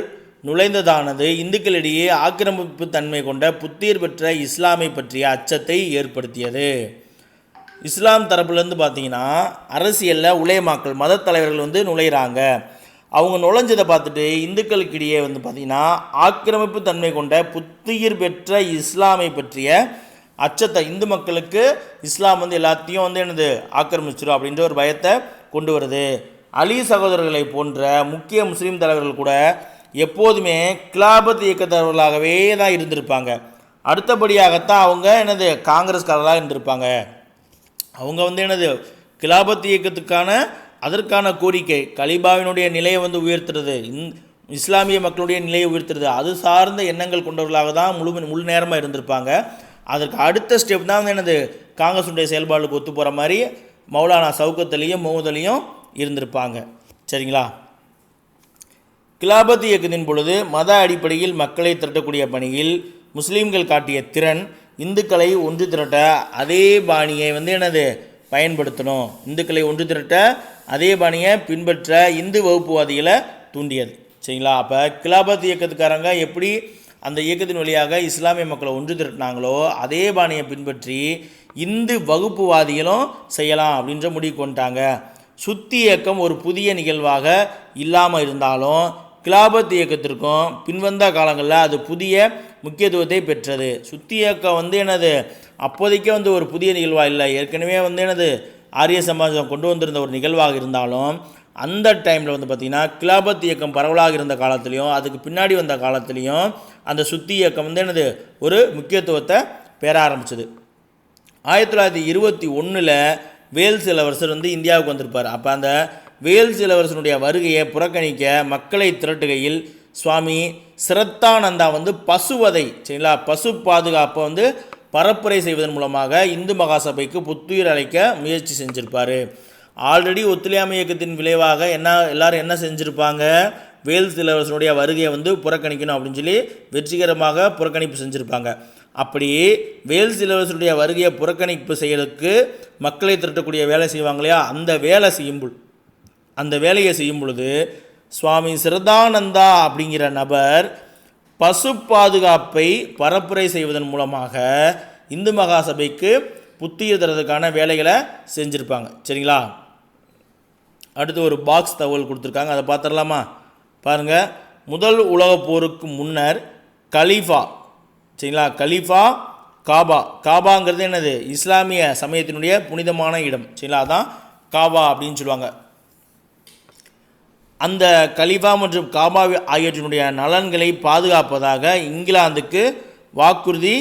நுழைந்ததானது இந்துக்களிடையே ஆக்கிரமிப்பு தன்மை கொண்ட புத்தீர் பெற்ற இஸ்லாமை பற்றிய அச்சத்தை ஏற்படுத்தியது. இஸ்லாம் தரப்புலேருந்து பார்த்தீங்கன்னா அரசியலில் உலேமாக்கள் மத தலைவர்கள் நுழைகிறாங்க. அவங்க நுழைஞ்சதை பார்த்துட்டு இந்துக்களுக்கிடையே பார்த்திங்கன்னா ஆக்கிரமிப்பு தன்மை கொண்ட புத்துயிர் பெற்ற இஸ்லாமை பற்றிய அச்சத்தை, இந்து மக்களுக்கு இஸ்லாம் எல்லாத்தையும் என்னது ஆக்கிரமிச்சிடும் அப்படின்ற ஒரு பயத்தை கொண்டு வருது. அலி சகோதரர்களை போன்ற முக்கிய முஸ்லீம் தலைவர்கள் கூட எப்போதுமே கிலாபத் இயக்கத்தவர்களாகவே தான் இருந்திருப்பாங்க. அடுத்தபடியாகத்தான் அவங்க என்னது காங்கிரஸ்காரர்களாக இருந்திருப்பாங்க. அவங்க என்னது கிலாபத் இயக்கத்துக்கான அதற்கான கோரிக்கை, கலிபாவினுடைய நிலையை உயர்த்துறது, இஸ்லாமிய மக்களுடைய நிலையை உயர்த்துறது, அது சார்ந்த எண்ணங்கள் கொண்டவர்களாக தான் முழு நேரமாக இருந்திருப்பாங்க. அதற்கு அடுத்த ஸ்டெப் தான் என்னது காங்கிரஸுடைய செயல்பாடுகளுக்கு ஒத்து போகிற மாதிரி மௌலானா சவுகத் அலியும் முகமது அலியும் இருந்திருப்பாங்க. சரிங்களா, கிலாபத் இயக்கத்தின் பொழுது மத அடிப்படையில் மக்களை திரட்டக்கூடிய பணியில் முஸ்லீம்கள் காட்டிய திறன் இந்துக்களை ஒன்று திரட்ட அதே பாணியை என்னது பயன்படுத்தணும், இந்துக்களை ஒன்று திரட்ட அதே பாணியை பின்பற்ற இந்து வகுப்புவாதிகளை தூண்டியது. சரிங்களா, அப்போ கிலாபத் இயக்கத்துக்காரங்க எப்படி அந்த இயக்கத்தின் வழியாக இஸ்லாமிய மக்களை ஒன்று திரட்டினாங்களோ அதே பாணியை பின்பற்றி இந்து வகுப்புவாதிகளும் செய்யலாம் அப்படின்ற முடிவு கொண்டாங்க. சுத்தி இயக்கம் ஒரு புதிய நிகழ்வாக இல்லாமல் இருந்தாலும் கிலாபத் இயக்கத்திற்கும் பின்வந்த காலங்களில் அது புதிய முக்கியத்துவத்தை பெற்றது. சுத்தி இயக்கம் வந்து என்னது அப்போதைக்கே வந்து ஒரு புதிய நிகழ்வாக இல்லை, ஏற்கனவே வந்து என்னது ஆரிய சமாஜம் கொண்டு வந்திருந்த ஒரு நிகழ்வாக இருந்தாலும் அந்த டைமில் வந்து பார்த்திங்கன்னா கிலாபத் இயக்கம் பரவலாக இருந்த காலத்துலேயும் அதுக்கு பின்னாடி வந்த காலத்துலேயும் அந்த சுத்தி இயக்கம் வந்து என்னது ஒரு முக்கியத்துவத்தை பெற ஆரம்பிச்சது. 1921 வேல்ஸ் இளவரசர் வந்து இந்தியாவுக்கு வந்திருப்பார். அப்போ அந்த வேல்ஸ் இளவரசனுடைய வருகையை புறக்கணிக்க மக்களை திரட்டுகையில் சுவாமி சிரத்தானந்தா வந்து பசுவதை சரிங்களா பசு பாதுகாப்பை வந்து பரப்புரை செய்வதன் மூலமாக இந்து மகாசபைக்கு புத்துயிர் அளிக்க முயற்சி செஞ்சுருப்பார். ஆல்ரெடி ஒத்துழையாமை இயக்கத்தின் விளைவாக எல்லாரும் என்ன செஞ்சுருப்பாங்க, வேல்ஸ் இளவரசனுடைய வருகையை வந்து புறக்கணிக்கணும் அப்படின்னு சொல்லி வெற்றிகரமாக புறக்கணிப்பு செஞ்சுருப்பாங்க. அப்படி வேல்ஸ் இளவரசனுடைய வருகையை புறக்கணிப்பு செய்யறதுக்கு மக்களை திரட்டக்கூடிய வேலை செய்வாங்க இல்லையா, அந்த வேலையை செய்யும் பொழுது சுவாமி சிரதானந்தா அப்படிங்கிற நபர் பசு பாதுகாப்பை பரப்புரை செய்வதன் மூலமாக இந்து மகாசபைக்கு புத்துயிர் தரதுக்கான வேலைகளை செஞ்சுருப்பாங்க. சரிங்களா, அடுத்து ஒரு பாக்ஸ் தகவல் கொடுத்துருக்காங்க, அதை பார்த்துடலாமா? பாருங்கள், முதல் உலகப் போருக்கு முன்னர் கலீஃபா சரிங்களா கலீஃபா காபாங்கிறது என்னது இஸ்லாமிய சமயத்தினுடைய புனிதமான இடம் சரிங்களா, அதான் காபா அப்படின்னு சொல்லுவாங்க. அந்த கலீஃபா மற்றும் காபா ஆகியவற்றினுடைய நலன்களை பாதுகாப்பதாக இங்கிலாந்துக்கு வாக்குறுதி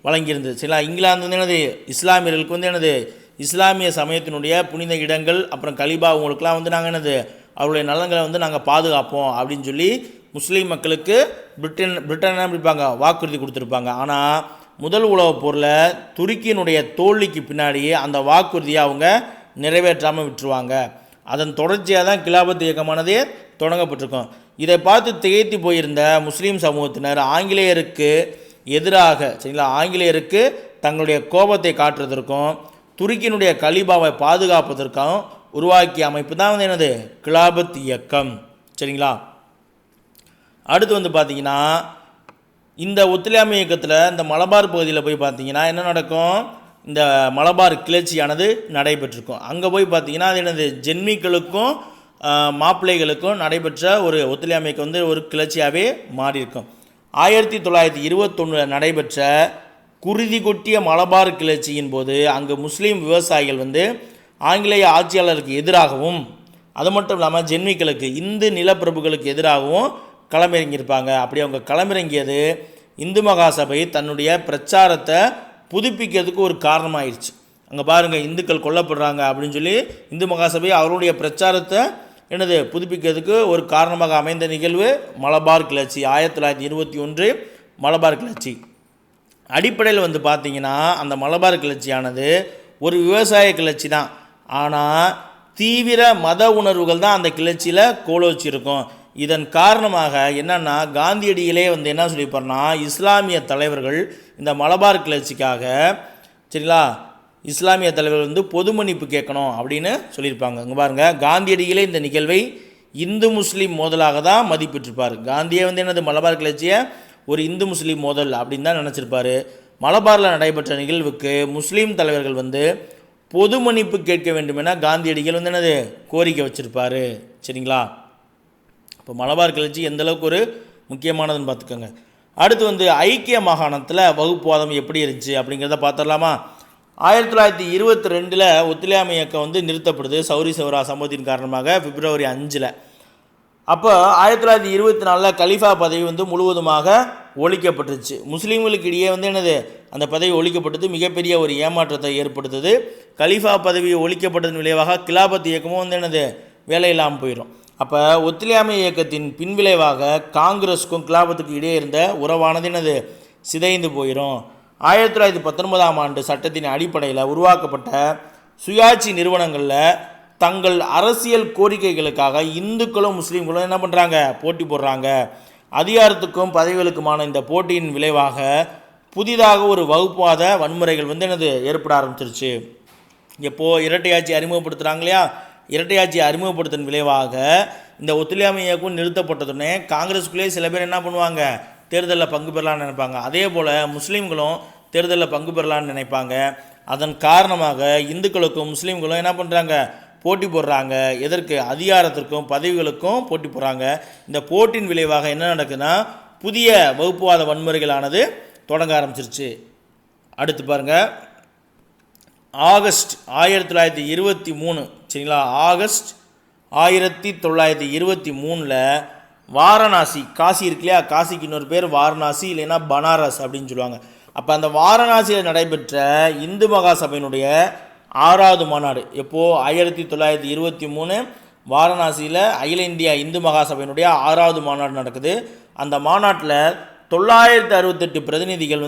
வழங்கியிருந்தது சரிங்களா. இங்கிலாந்து வந்து என்னது இஸ்லாமியர்களுக்கு வந்து என்னது இஸ்லாமிய சமயத்தினுடைய புனித இடங்கள் அப்புறம் கலீபா உங்களுக்குலாம் வந்து நாங்கள் என்னது அவருடைய நலன்களை வந்து நாங்கள் பாதுகாப்போம் அப்படின்னு சொல்லி முஸ்லீம் மக்களுக்கு பிரிட்டன் என்ன பிடிப்பாங்க வாக்குறுதி கொடுத்துருப்பாங்க. ஆனால் முதல் உலகப் போரில் துருக்கியினுடைய தோல்விக்கு பின்னாடி அந்த வாக்குறுதியை அவங்க நிறைவேற்றாமல் விட்டுருவாங்க. அதன் தொடர்ச்சியாக தான் கிலாபத் இயக்கமானதே தொடங்கப்பட்டிருக்கும். இதை பார்த்து திகைத்து போயிருந்த முஸ்லீம் சமூகத்தினர் ஆங்கிலேயருக்கு எதிராக சரிங்களா ஆங்கிலேயருக்கு தங்களுடைய கோபத்தை காட்டுறதற்கும் துருக்கியினுடைய கலீபாவை பாதுகாப்பதற்கும் உருவாக்கிய அமைப்பு தான் வந்து என்னது கிலாபத் இயக்கம். சரிங்களா, அடுத்து வந்து பார்த்திங்கன்னா இந்த ஒத்துழையாமை இயக்கத்தில் இந்த மலபார் பகுதியில் போய் பார்த்திங்கன்னா என்ன நடக்கும், இந்த மலபார் கிளர்ச்சியானது நடைபெற்றிருக்கும். அங்கே போய் பார்த்திங்கன்னா அது என்னது ஜென்மிகளுக்கும் மாப்பிள்ளைகளுக்கும் நடைபெற்ற ஒரு ஒத்துழையாமை இயக்கம் வந்து ஒரு கிளர்ச்சியாகவே மாறியிருக்கும். 1921 நடைபெற்ற குருதி கொட்டிய மலபார் கிளர்ச்சியின் போது அங்கு முஸ்லீம் விவசாயிகள் வந்து ஆங்கிலேய ஆட்சியாளருக்கு எதிராகவும் அது மட்டும் இல்லாமல் ஜென்மிகளுக்கு இந்து நிலப்பிரபுகளுக்கு எதிராகவும் களமிறங்கியிருப்பாங்க. அப்படி அவங்க களமிறங்கியது இந்து மகாசபை தன்னுடைய பிரச்சாரத்தை புதுப்பிக்கிறதுக்கு ஒரு காரணமாகிடுச்சு. அங்கே பாருங்கள், இந்துக்கள் கொல்லப்படுறாங்க அப்படின்னு சொல்லி இந்து மகாசபை அவருடைய பிரச்சாரத்தை என்னது புதுப்பிக்கிறதுக்கு ஒரு காரணமாக அமைந்த நிகழ்வு மலபார் கிளர்ச்சி. 1921 மலபார் கிளர்ச்சி. அடிப்படையில் வந்து பார்த்திங்கன்னா அந்த மலபார் கிளர்ச்சியானது ஒரு விவசாய கிளர்ச்சி தான். ஆனால் தீவிர மத உணர்வுகள் தான் அந்த கிளர்ச்சியில் கோலோச்சிருக்கும். இதன் காரணமாக என்னென்னா காந்தியடிகளே வந்து என்ன சொல்லியிருப்பார்னா இஸ்லாமிய தலைவர்கள் இந்த மலபார் கிளர்ச்சிக்காக சரிங்களா இஸ்லாமிய தலைவர்கள் வந்து பொது மன்னிப்பு கேட்கணும் அப்படின்னு சொல்லியிருப்பாங்க. இங்கே பாருங்கள், காந்தியடிகளே இந்த நிகழ்வை இந்து முஸ்லீம் மோதலாக தான் மதிப்பிட்டிருப்பார். காந்தியே வந்து என்னது மலபார் கிளர்ச்சியை ஒரு இந்து முஸ்லீம் மோதல் அப்படின்னு தான் நினச்சிருப்பார். மலபாரில் நடைபெற்ற நிகழ்வுக்கு முஸ்லீம் தலைவர்கள் வந்து பொது மன்னிப்பு கேட்க வேண்டும் என காந்தியடிகள் வந்து என்னது கோரிக்கை வச்சுருப்பார். சரிங்களா, இப்போ மலபார் கிளர்ச்சி எந்தளவுக்கு ஒரு முக்கியமானதுன்னு பார்த்துக்கோங்க. அடுத்து வந்து ஐக்கிய மாகாணத்தில் வகுப்புவாதம் எப்படி இருந்துச்சு அப்படிங்கிறத பார்த்துடலாமா? 1922 ஒத்துழையாமை இயக்கம் வந்து நிறுத்தப்படுது சௌரி சௌரா சம்பவத்தின் காரணமாக பிப்ரவரி 5. அப்போ 1924 கலீஃபா பதவி வந்து முழுவதுமாக ஒழிக்கப்பட்டுருச்சு. முஸ்லீம்களுக்கு இடையே வந்து என்னது அந்த பதவி ஒழிக்கப்பட்டது மிகப்பெரிய ஒரு ஏமாற்றத்தை ஏற்படுத்துது. கலீஃபா பதவி ஒழிக்கப்பட்டதன் விளைவாக கிலாபத் இயக்கமும் வந்து என்னது வேலை இல்லாமல் போயிடும். அப்போ ஒத்துழையாமை இயக்கத்தின் பின்விளைவாக காங்கிரஸுக்கும் கிலாபத்துக்கும் இடையே இருந்த உறவானது என்னது சிதைந்து போயிடும். 1919 சட்டத்தின் அடிப்படையில் உருவாக்கப்பட்ட சுயாட்சி நிறுவனங்களில் தங்கள் அரசியல் கோரிக்கைகளுக்காக இந்துக்களும் முஸ்லீம்களும் என்ன பண்ணுறாங்க போட்டி போடுறாங்க. அதிகாரத்துக்கும் பதவிகளுக்குமான இந்த போட்டியின் விளைவாக புதிதாக ஒரு வகுப்புவாத வன்முறைகள் வந்து என்னது ஏற்பட ஆரம்பிச்சிருச்சு. எப்போது இரட்டையாட்சி அறிமுகப்படுத்துகிறாங்க இல்லையா, இரட்டையாட்சி அறிமுகப்படுத்தின் விளைவாக இந்த ஒத்துழையாமை இயக்கம் நிறுத்தப்பட்டதுன்னே காங்கிரஸுக்குள்ளே சில பேர் என்ன பண்ணுவாங்க தேர்தலில் பங்கு பெறலான்னு நினைப்பாங்க. அதே போல் முஸ்லீம்களும் தேர்தலில் பங்கு பெறலான்னு நினைப்பாங்க. அதன் காரணமாக இந்துக்களுக்கும் முஸ்லீம்களும் என்ன பண்ணுறாங்க போட்டி போடுறாங்க. எதற்கு? அதிகாரத்திற்கும் பதவிகளுக்கும் போட்டி போடுறாங்க. இந்த போட்டியின் விளைவாக என்ன நடக்குதுன்னா புதிய வகுப்புவாத வன்முறைகளானது தொடங்க ஆரம்பிச்சிருச்சு. அடுத்து பாருங்கள், ஆகஸ்ட் 1923, சரிங்களா, ஆகஸ்ட் 1923 வாரணாசி, காசி இருக்கு இல்லையா, காசிக்கு இன்னொரு பேர் வாரணாசி, இல்லைன்னா பனாரஸ் அப்படின்னு சொல்லுவாங்க. அப்போ அந்த வாரணாசியில் நடைபெற்ற இந்து மகாசபையினுடைய 6வது மாநாடு எப்போது 1923 வாரணாசியில் அகில இந்திய இந்து மகாசபையினுடைய 6வது மாநாடு நடக்குது. அந்த மாநாட்டில் 968 பிரதிநிதிகள்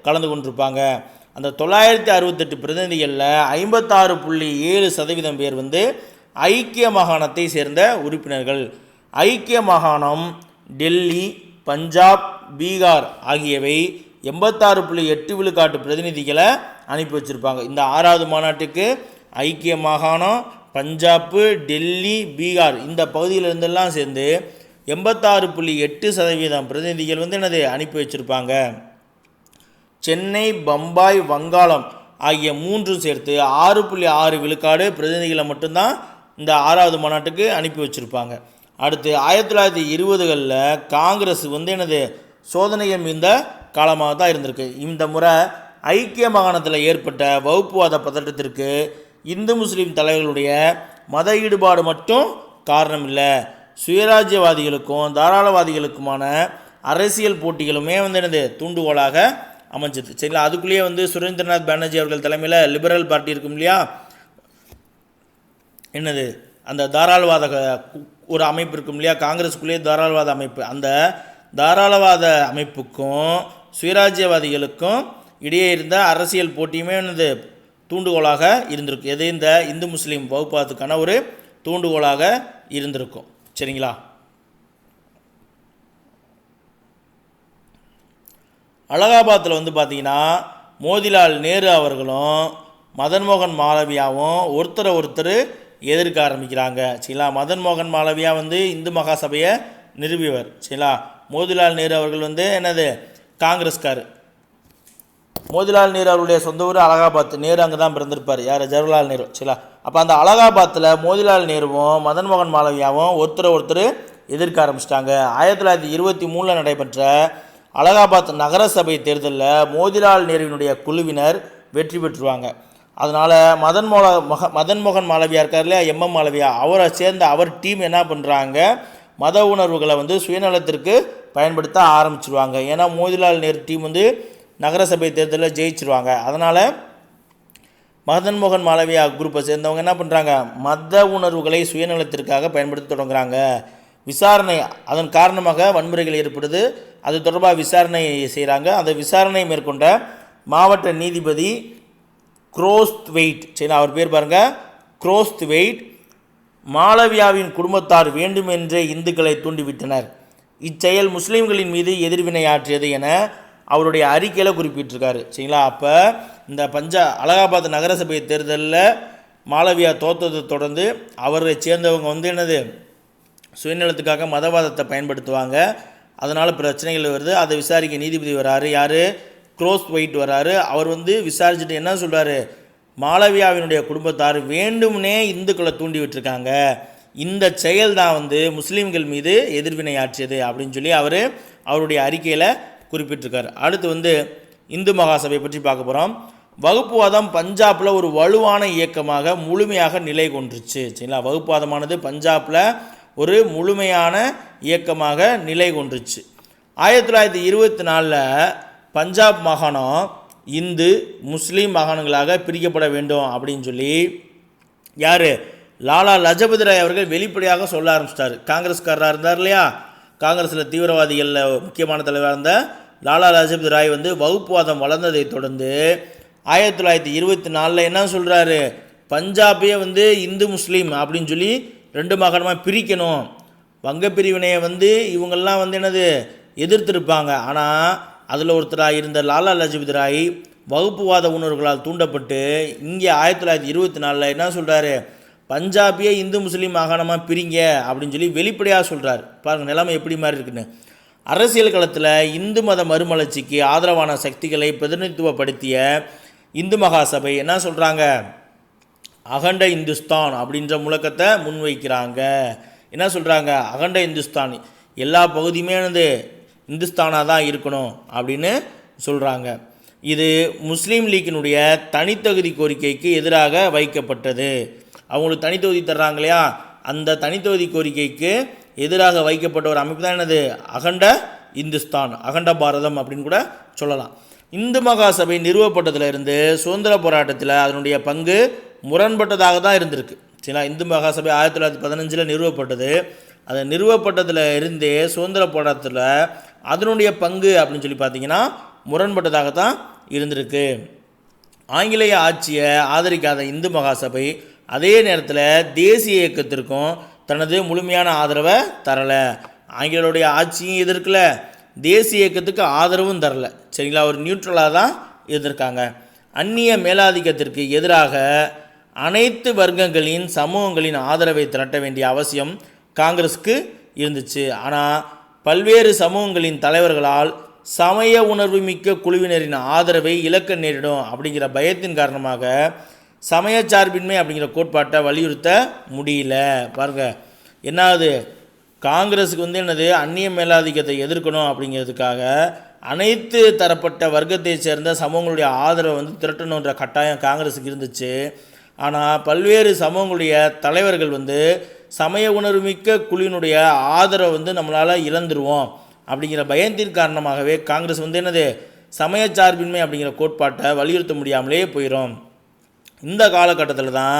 கலந்து கொண்டிருப்பாங்க. அந்த 968 பிரதிநிதிகளில் 56.7% பேர் ஐக்கிய மாகாணத்தை சேர்ந்த உறுப்பினர்கள். ஐக்கிய மாகாணம் டெல்லி, பஞ்சாப், பீகார் ஆகியவை 86.8 விழுக்காட்டு பிரதிநிதிகளை அனுப்பி வச்சுருப்பாங்க. இந்த 6வது மாநாட்டுக்கு ஐக்கிய மாகாணம், பஞ்சாப்பு, டெல்லி, பீகார் இந்த பகுதியிலிருந்தெல்லாம் சேர்ந்து 86.8% பிரதிநிதிகள் என்னது அனுப்பி வச்சுருப்பாங்க. சென்னை, பம்பாய், வங்காளம் ஆகிய 3 சேர்த்து 6.6 விழுக்காடு பிரதிநிதிகளை மட்டும்தான் இந்த 6வது மாநாட்டுக்கு அனுப்பி வச்சுருப்பாங்க. அடுத்து 1920களில் காங்கிரஸ் என்னது சோதனைகள் மீந்த காலமாக தான் இருந்திருக்கு. இந்த முறை ஐக்கிய மாகாணத்தில் ஏற்பட்ட வகுப்புவாத பதட்டத்திற்கு இந்து முஸ்லீம் தலைவர்களுடைய மத ஈடுபாடு மட்டும் காரணம் இல்லை, சுயராஜ்யவாதிகளுக்கும் தாராளவாதிகளுக்குமான அரசியல் போட்டிகளுமே என்னது தூண்டுகோலாக அமைஞ்சது. சரிங்களா, அதுக்குள்ளேயே சுரேந்திரநாத் பானர்ஜி அவர்கள் தலைமையில் லிபரல் பார்ட்டி இருக்கும் இல்லையா, என்னது அந்த தாராளவாத ஒரு அமைப்பு இருக்கும் இல்லையா, காங்கிரஸுக்குள்ளேயே தாராளவாத அமைப்பு, அந்த தாராளவாத அமைப்புக்கும் சுயராஜ்யவாதிகளுக்கும் இடையே இருந்த அரசியல் போட்டியுமே என்னது தூண்டுகோலாக இருந்திருக்கு. எது இந்த இந்து முஸ்லீம் வகுப்பாதத்துக்கான ஒரு தூண்டுகோலாக இருந்திருக்கும். சரிங்களா, அலகாபாத்தில் பார்த்தீங்கன்னா மோதிலால் நேரு அவர்களும் மதன் மோகன் மாளவியாவும் ஒருத்தர் எதிர்க்க ஆரம்பிக்கிறாங்க. சரிங்களா, மதன் மோகன் மாளவியா இந்து மகாசபையை நிறுவியவர். சரிங்களா, மோதிலால் நேரு அவர்கள் என்னது காங்கிரஸ்கார். மோதிலால் நேரு அவருடைய சொந்த ஊர் அலகாபாத். நேரு அங்கே தான் பிறந்திருப்பார். யார்? ஜவஹர்லால் நேரு. சரிங்களா, அப்போ அந்த அலகாபாத்தில் மோதிலால் நேருவும் மதன் மோகன் மாளவியாவும் ஒருத்தர் எதிர்க்க ஆரம்பிச்சிட்டாங்க. 1923 நடைபெற்ற அலகாபாத் நகரசபை தேர்தலில் மோதிலால் நேருவினுடைய குழுவினர் வெற்றி பெற்றுருவாங்க. அதனால் மதன் மோகன் மாளவியா இருக்கார் இல்லையா, எம்எம் மாளவியா, அவரை சேர்ந்த அவர் டீம் என்ன பண்ணுறாங்க, மத உணர்வுகளை சுயநலத்திற்கு பயன்படுத்த ஆரம்பிச்சிருவாங்க. ஏன்னா மோதிலால் நேரு டீம் நகரசபை தேர்தலில் ஜெயிச்சிருவாங்க. அதனால் மதன் மோகன் மாளவியா குரூப்பை சேர்ந்தவங்க என்ன பண்ணுறாங்க, மத உணர்வுகளை சுயநலத்திற்காக பயன்படுத்த தொடங்குறாங்க. விசாரணை, அதன் காரணமாக வன்முறைகள் ஏற்படுது. அது தொடர்பாக விசாரணை செய்கிறாங்க. அந்த விசாரணை மேற்கொண்ட மாவட்ட நீதிபதி குரோஸ்த்வெயிட், சரி அவர் பேர் பாருங்கள், குரோஸ்த்வெயிட், மாளவியாவின் குடும்பத்தார் வேண்டுமென்றே இந்துக்களை தூண்டிவிட்டனர், இச்செயல் முஸ்லீம்களின் மீது எதிர்வினையாற்றியது என அவருடைய அறிக்கையில் குறிப்பிட்டிருக்காரு. சரிங்களா, அப்போ இந்த அலகாபாத் நகரசபை தேர்தலில் மாளவியா தோற்றதை தொடர்ந்து அவரை சேர்ந்தவங்க என்னது சுயநலத்துக்காக மதவாதத்தை பயன்படுத்துவாங்க. அதனால் பிரச்சனைகள் வருது. அதை விசாரிக்க நீதிபதி வராரு. யார்? குரோஸ்த்வெயிட் வராரு. அவர் விசாரிச்சுட்டு என்ன சொல்கிறாரு, மாளவியாவினுடைய குடும்பத்தார் வேண்டும்னே இந்துக்களை தூண்டி விட்டுருக்காங்க, இந்த செயல் தான் முஸ்லீம்கள் மீது எதிர்வினையாற்றியது அப்படின்னு சொல்லி அவருடைய அறிக்கையில் குறிப்பிட்டிருக்கார். அடுத்து இந்து மகாசபை பற்றி பார்க்க போகிறோம். வகுப்புவாதம் பஞ்சாபில் ஒரு வலுவான இயக்கமாக முழுமையாக நிலை கொண்டுருச்சு. சரிங்களா, வகுப்புவாதமானது பஞ்சாபில் ஒரு முழுமையான இயக்கமாக நிலை கொண்டுருச்சு. 1924 பஞ்சாப் மாகாணம் இந்து முஸ்லீம் மாகாணங்களாக பிரிக்கப்பட வேண்டும் அப்படின்னு சொல்லி யார்? லாலா லஜபதி ராய் அவர்கள் வெளிப்படையாக சொல்ல ஆரம்பிச்சிட்டார். காங்கிரஸ்காரராக இருந்தார் இல்லையா, காங்கிரஸில் தீவிரவாதிகளில் முக்கியமான தலைவராக இருந்த லாலா லஜபதி ராய் வகுப்புவாதம் வளர்ந்ததை தொடர்ந்து 1924 என்ன சொல்கிறாரு, பஞ்சாபையே இந்து முஸ்லீம் அப்படின்னு சொல்லி 2 மாகாணமாக பிரிக்கணும். வங்க பிரிவினையை இவங்கெல்லாம் என்னது எதிர்த்திருப்பாங்க. ஆனால் அதில் ஒருத்தராக இருந்த லாலா லஜபதி ராய் வகுப்புவாத உணர்வுகளால் தூண்டப்பட்டு இங்கே 1924 என்ன சொல்கிறாரு, பஞ்சாபியே இந்து முஸ்லீம் மாகாணமாக பிரிங்க அப்படின்னு சொல்லி வெளிப்படையாக சொல்கிறார். பாருங்கள் நிலைமை எப்படி மாதிரி இருக்குன்னு. அரசியல் களத்தில் இந்து மத மறுமலர்ச்சிக்கு ஆதரவான சக்திகளை பிரதிநிதித்துவப்படுத்திய இந்து மகாசபை என்ன சொல்கிறாங்க, அகண்ட இந்துஸ்தான் அப்படின்ற முழக்கத்தை முன்வைக்கிறாங்க. என்ன சொல்கிறாங்க, அகண்ட இந்துஸ்தான், எல்லா பகுதியுமே இந்துஸ்தானாக தான் இருக்கணும் அப்படின்னு சொல்கிறாங்க. இது முஸ்லீம் லீக்கினுடைய தனித்தொகுதி கோரிக்கைக்கு எதிராக வைக்கப்பட்டது. அவங்களுக்கு தனித்தொகுதி தர்றாங்க இல்லையா, அந்த தனித்தொகுதி கோரிக்கைக்கு எதிராக வைக்கப்பட்ட ஒரு அமைப்பு தான் என்னது, அகண்ட இந்துஸ்தான், அகண்ட பாரதம் அப்படின்னு கூட சொல்லலாம். இந்து மகா சபை நிறுவப்பட்டதிலிருந்து சுதந்திர போராட்டத்தில் அதனுடைய பங்கு முரண்பட்டதாக தான் இருந்திருக்கு. சரிங்களா, இந்து மகா சபை 1915 நிறுவப்பட்டது. அது நிறுவப்பட்டதில் இருந்தே சுதந்திர போராட்டத்தில் அதனுடைய பங்கு அப்படின்னு சொல்லி பார்த்தீங்கன்னா முரண்பட்டதாக தான் இருந்திருக்கு. ஆங்கிலேய ஆட்சியை ஆதரிக்காத இந்து மகா சபை அதே நேரத்தில் தேசிய இயக்கத்திற்கும் தனது முழுமையான ஆதரவை தரலை. ஆங்கிலேயருடைய ஆட்சியும் எதிர்க்கல, தேசிய இயக்கத்துக்கு ஆதரவும் தரலை. சரிங்களா, ஒரு நியூட்ரலாக தான் இருந்திருக்காங்க. அந்நிய மேலாதிக்கத்திற்கு எதிராக அனைத்து வர்க்கங்களின் சமூகங்களின் ஆதரவை திரட்ட வேண்டிய அவசியம் காங்கிரஸுக்கு இருந்துச்சு. ஆனால் பல்வேறு சமூகங்களின் தலைவர்களால் சமய உணர்வு மிக்க குழுவினரின் ஆதரவை இழக்க நேரிடும் அப்படிங்கிற பயத்தின் காரணமாக சமயச்சார்பின்மை அப்படிங்கிற கோட்பாட்டை வலியுறுத்த முடியல. பாருங்கள் என்னாவது, காங்கிரஸுக்கு என்னது, அந்நிய மேலாதிக்கத்தை எதிர்க்கணும் அப்படிங்கிறதுக்காக அனைத்து தரப்பட்ட வர்க்கத்தை சேர்ந்த சமூகங்களுடைய ஆதரவை திரட்டணுன்ற கட்டாயம் காங்கிரஸுக்கு இருந்துச்சு. ஆனால் பல்வேறு சமூகங்களுடைய தலைவர்கள் சமய உணர்வுமிக்க குழுவினுடைய ஆதரவை நம்மளால் இழந்துருவோம் அப்படிங்கிற பயத்தின் காரணமாகவே காங்கிரஸ் என்னது, சமயச்சார்பின்மை அப்படிங்கிற கோட்பாட்டை வலியுறுத்த முடியாமலே போயிடும். இந்த காலகட்டத்தில் தான்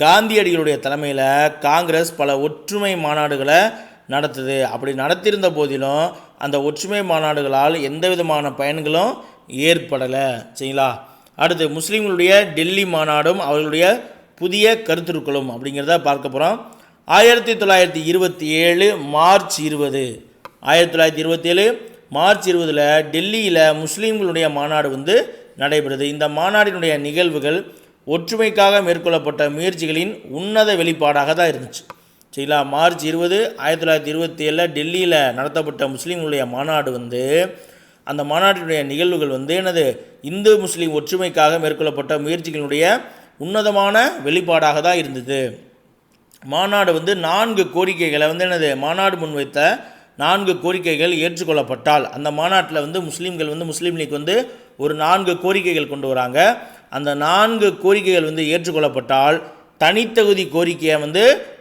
காந்தியடிகளுடைய தலைமையில் காங்கிரஸ் பல ஒற்றுமை மாநாடுகளை நடத்துது. அப்படி நடத்தியிருந்த போதிலும் அந்த ஒற்றுமை மாநாடுகளால் எந்த விதமான பயன்களும் ஏற்படலை. சரிங்களா, அடுத்து முஸ்லீம்களுடைய டெல்லி மாநாடும் அவர்களுடைய புதிய கருத்துருக்களும் அப்படிங்கிறத பார்க்க போகிறோம். 1927 மார்ச் 20 1927 மார்ச் 20 டெல்லியில் முஸ்லீம்களுடைய மாநாடு நடைபெறுது. இந்த மாநாட்டினுடைய நிகழ்வுகள் ஒற்றுமைக்காக மேற்கொள்ளப்பட்ட முயற்சிகளின் உன்னத வெளிப்பாடாக தான் இருந்துச்சு. சரிங்களா, மார்ச் 20 1927 டெல்லியில் நடத்தப்பட்ட முஸ்லீம்களுடைய மாநாடு அந்த மாநாட்டினுடைய நிகழ்வுகள் என்னது, இந்து முஸ்லீம் ஒற்றுமைக்காக மேற்கொள்ளப்பட்ட முயற்சிகளுடைய உன்னதமான வெளிப்பாடாக தான் இருந்தது. மாநாடு 4 கோரிக்கைகளை என்னது, மாநாடு முன்வைத்த 4 கோரிக்கைகள் ஏற்றுக்கொள்ளப்பட்டால் அந்த மாநாட்டில் முஸ்லீம்கள் முஸ்லீம் லீக் ஒரு 4 கோரிக்கைகள் கொண்டு வராங்க. அந்த 4 கோரிக்கைகள் ஏற்றுக்கொள்ளப்பட்டால் தனித்தொகுதி கோரிக்கையை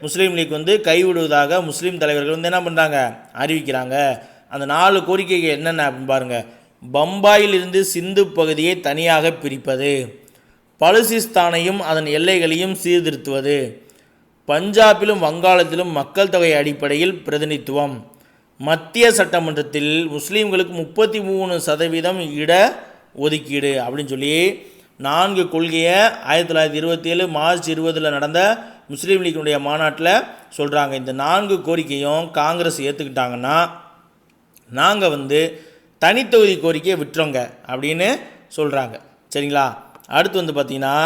முஸ்லீம் லீக் கைவிடுவதாக முஸ்லீம் தலைவர்கள் என்ன பண்ணுறாங்க, அறிவிக்கிறாங்க. அந்த 4 கோரிக்கைகள் என்னென்ன அப்படின்னு பாருங்கள். பம்பாயிலிருந்து சிந்து பகுதியை தனியாக பிரிப்பது, பலுசிஸ்தானையும் அதன் எல்லைகளையும் சீர்திருத்துவது, பஞ்சாபிலும் வங்காளத்திலும் மக்கள் தொகை அடிப்படையில் பிரதிநிதித்துவம், மத்திய சட்டமன்றத்தில் முஸ்லீம்களுக்கு 33% இட ஒதுக்கீடு அப்படின்னு சொல்லி 4 கொள்கையை 1927 மார்ச் 20 நடந்த முஸ்லீம் லீக்கினுடைய மாநாட்டில் சொல்கிறாங்க. இந்த 4 கோரிக்கையும் காங்கிரஸ் ஏற்றுக்கிட்டாங்கன்னா நாங்கள் தனித்தொகுதி கோரிக்கையை விட்டுறோங்க அப்படின்னு சொல்கிறாங்க. சரிங்களா, அடுத்து பார்த்திங்கன்னா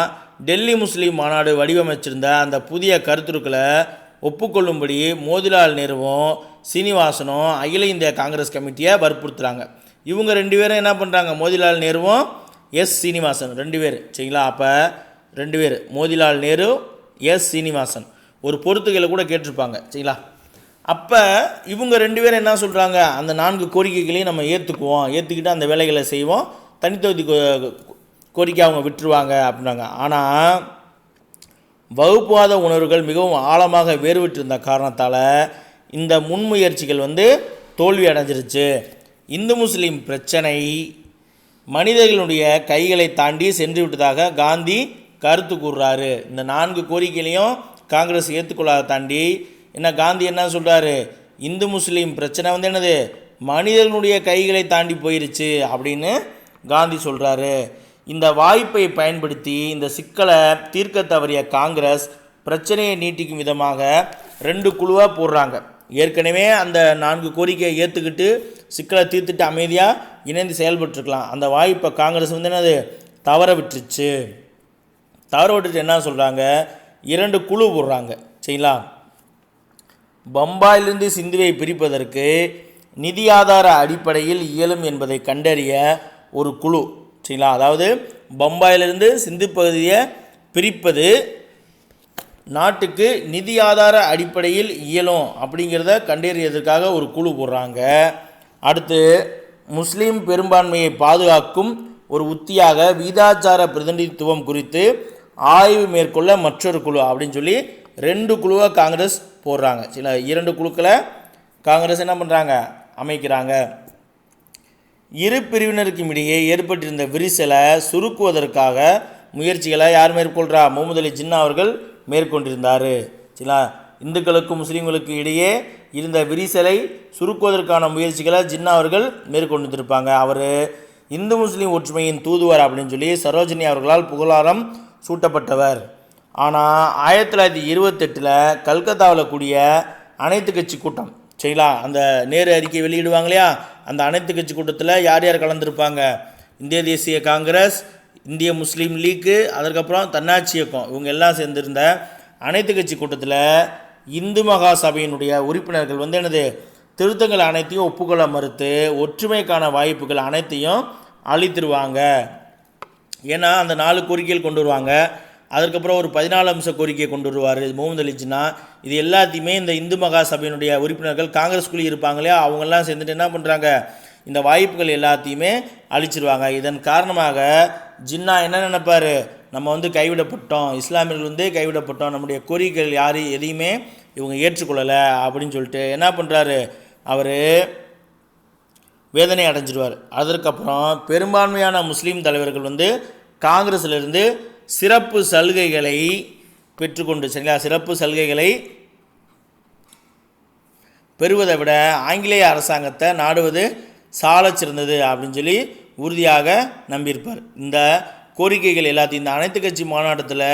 டெல்லி முஸ்லீம் மாநாடு வடிவமைச்சிருந்த அந்த புதிய கருத்துருக்களை ஒப்புக்கொள்ளும்படி மோதிலால் நேருவும் சீனிவாசனும் அகில இந்திய காங்கிரஸ் கமிட்டியை வற்புறுத்துகிறாங்க. இவங்க 2 பேரும் என்ன பண்ணுறாங்க, மோதிலால் நேருவும் சீனிவாசன் 2 பேர். சரிங்களா, அப்போ 2 பேர் மோதிலால் நேரு சீனிவாசன் ஒரு பொறுத்துகளை கூட கேட்டிருப்பாங்க. சரிங்களா, அப்போ இவங்க 2 பேரும் என்ன சொல்கிறாங்க, அந்த 4 கோரிக்கைகளையும் நம்ம ஏற்றுக்கிட்டு அந்த வேலைகளை செய்வோம், தனித்தொகுதி கோரிக்கை அவங்க விட்டுருவாங்க அப்படின்னாங்க. ஆனால் வகுப்புவாத உணர்வுகள் மிகவும் ஆழமாக வேறுபட்டிருந்த காரணத்தால் இந்த முன்முயற்சிகள் தோல்வி அடைஞ்சிருச்சு. இந்து முஸ்லீம் பிரச்சனை மனிதர்களுடைய கைகளை தாண்டி சென்று விட்டதாக காந்தி கருத்து கூறுறாரு. இந்த 4 கோரிக்கையிலையும் காங்கிரஸ் ஏற்றுக்கொள்ளாத தாண்டி காந்தி என்ன சொல்கிறாரு, இந்து முஸ்லீம் பிரச்சனை என்னது, மனிதர்களுடைய கைகளை தாண்டி போயிருச்சு அப்படின்னு காந்தி சொல்கிறாரு. இந்த வாய்ப்பை பயன்படுத்தி இந்த சிக்கலை தீர்க்க தவறிய காங்கிரஸ் பிரச்சனையை நீட்டிக்கும் விதமாக 2 குழுவாக போடுறாங்க. ஏற்கனவே அந்த 4 கோரிக்கையை ஏற்றுக்கிட்டு சிக்கலை தீர்த்துட்டு அமைதியாக இணைந்து செயல்பட்டுருக்கலாம். அந்த வாய்ப்பை காங்கிரஸ் என்னது தவற விட்டுருச்சு. தவற விட்டுட்டு என்ன சொல்கிறாங்க, 2 குழு போடுறாங்க. சரிங்களா, பம்பாயிலிருந்து சிந்துவை பிரிப்பதற்கு நிதி ஆதார அடிப்படையில் இயலும் என்பதை கண்டறிய ஒரு குழு. சரிங்களா, அதாவது பம்பாயிலிருந்து சிந்து பகுதியை பிரிப்பது நாட்டுக்கு நிதி ஆதார அடிப்படையில் இயலும் அப்படிங்கிறத கண்டறியதற்காக ஒரு குழு போடுறாங்க. அடுத்து முஸ்லீம் பெரும்பான்மையை பாதுகாக்கும் ஒரு உத்தியாக வீதாச்சார பிரதிநிதித்துவம் குறித்து ஆய்வு மேற்கொள்ள மற்றொரு குழு அப்படின்னு சொல்லி 2 குழுவை காங்கிரஸ் போடுறாங்க. சில 2 குழுக்களை காங்கிரஸ் என்ன பண்ணுறாங்க, அமைக்கிறாங்க. இரு பிரிவினருக்கும் இடையே ஏற்பட்டிருந்த விரிசலை சுருக்குவதற்காக முயற்சிகளை யார் மேற்கொள்கிறா, முகமது அலி ஜின்னா அவர்கள் மேற்கொண்டிருந்தார். சரிங்களா, இந்துக்களுக்கும் முஸ்லீம்களுக்கும் இடையே இருந்த விரிசலை சுருக்குவதற்கான முயற்சிகளை ஜின்னா அவர்கள் மேற்கொண்டிருப்பாங்க. அவர் இந்து முஸ்லீம் ஒற்றுமையின் தூதுவர் அப்படின்னு சொல்லி சரோஜினி அவர்களால் புகழாரம் சூட்டப்பட்டவர். ஆனால் 1928 கல்கத்தாவில் கூடிய அனைத்து கட்சி கூட்டம், சரிங்களா, அந்த நேரு அறிக்கை வெளியிடுவாங்க இல்லையா, அந்த அனைத்து கட்சி கூட்டத்தில் யார் யார் கலந்துருப்பாங்க, இந்திய தேசிய காங்கிரஸ், இந்திய முஸ்லீம் லீக்கு, அதற்கப்புறம் தன்னாட்சி இயக்கம், இவங்க எல்லாம் சேர்ந்திருந்த அனைத்து கட்சி கூட்டத்தில் இந்து மகா சபையினுடைய உறுப்பினர்கள் என்னது திருத்தங்கள் அனைத்தையும் ஒப்புக்கொள்ள மறுத்து ஒற்றுமைக்கான வாய்ப்புகள் அனைத்தையும் அளித்துருவாங்க. ஏன்னா அந்த 4 கோரிக்கைகள் கொண்டு வருவாங்க. அதுக்கப்புறம் ஒரு 14 அம்ச கோரிக்கையை கொண்டு வருவார் முகமது அலி ஜின்னா. இது எல்லாத்தையுமே இந்த இந்து மகா சபையினுடைய உறுப்பினர்கள் காங்கிரஸ்குள்ளே இருப்பாங்க இல்லையா, அவங்கெல்லாம் சேர்ந்துட்டு என்ன பண்ணுறாங்க, இந்த வாய்ப்புகள் எல்லாத்தையுமே அழிச்சிருவாங்க. இதன் காரணமாக ஜின்னா என்ன நினைப்பார், நம்ம கைவிடப்பட்டோம், இஸ்லாமியர்கள் கைவிடப்பட்டோம், நம்முடைய கோரிக்கைகள் எதையுமே இவங்க ஏற்றுக்கொள்ளலை அப்படின்னு சொல்லிட்டு என்ன பண்ணுறாரு, அவர் வேதனை அடைஞ்சிடுவார். அதற்கப்புறம் பெரும்பான்மையான முஸ்லீம் தலைவர்கள் காங்கிரஸிலிருந்து சிறப்பு சலுகைகளை பெற்றுக்கொண்டு, சரிங்களா, சிறப்பு சலுகைகளை பெறுவதை விட ஆங்கிலேய அரசாங்கத்தை நாடுவது சாலச் சிறந்தது அப்படின்னு சொல்லி உறுதியாக நம்பியிருப்பார். இந்த கோரிக்கைகள் எல்லாத்தையும் இந்த அனைத்து கட்சி மாநாட்டத்தில்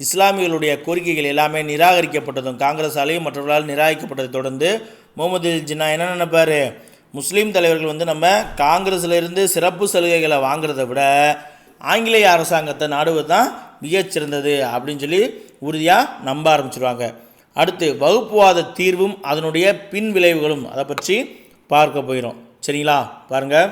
இஸ்லாமியர்களுடைய கோரிக்கைகள் எல்லாமே நிராகரிக்கப்பட்டதும் காங்கிரஸாலேயும் மற்றவர்களால் நிராகரிக்கப்பட்டதை தொடர்ந்து முகமது அலி ஜின்னா என்ன நினைப்பார், முஸ்லீம் தலைவர்கள் நம்ம காங்கிரஸிலிருந்து சிறப்பு சலுகைகளை வாங்கிறத விட ஆங்கிலேய அரசாங்கத்தை நாடுவது தான் மிகச்சிறந்தது அப்படின்னு சொல்லி உறுதியாக நம்ப ஆரம்பிச்சிருவாங்க. அடுத்து வகுப்புவாத தீர்வும் அதனுடைய பின் விளைவுகளும் அதை பற்றி பார்க்க போயிடும். சரிங்களா, பாருங்கள்,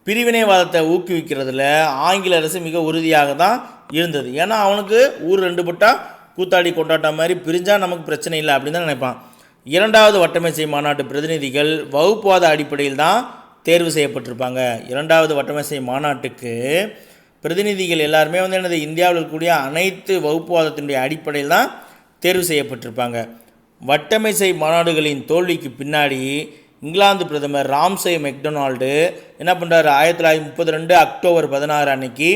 பிரிவினைவாதத்தை ஊக்குவிக்கிறதுல ஆங்கில அரசு மிக உறுதியாக தான் இருந்தது. ஏன்னா அவனுக்கு ஊர் 2 பட்டா கூத்தாடி கொண்டாட்டம் மாதிரி பிரிஞ்சால் நமக்கு பிரச்சனை இல்லை அப்படின்னு தான் நினைப்பான். 2வது வட்டமேசை மாநாட்டு பிரதிநிதிகள் வகுப்புவாத அடிப்படையில் தான் தேர்வு செய்யப்பட்டிருப்பாங்க. 2வது வட்டமேசை மாநாட்டுக்கு பிரதிநிதிகள் எல்லாருமே என்னது இந்தியாவில் இருக்கக்கூடிய அனைத்து வகுப்புவாதத்தினுடைய அடிப்படையில் தான் தேர்வு செய்யப்பட்டிருப்பாங்க. வட்டமேசை மாநாடுகளின் தோல்விக்கு பின்னாடி இங்கிலாந்து பிரதமர் ராம்சே மெக்டொனால்டு என்ன பண்ணுறாரு, 1932 அக்டோபர் 16 அன்னைக்கு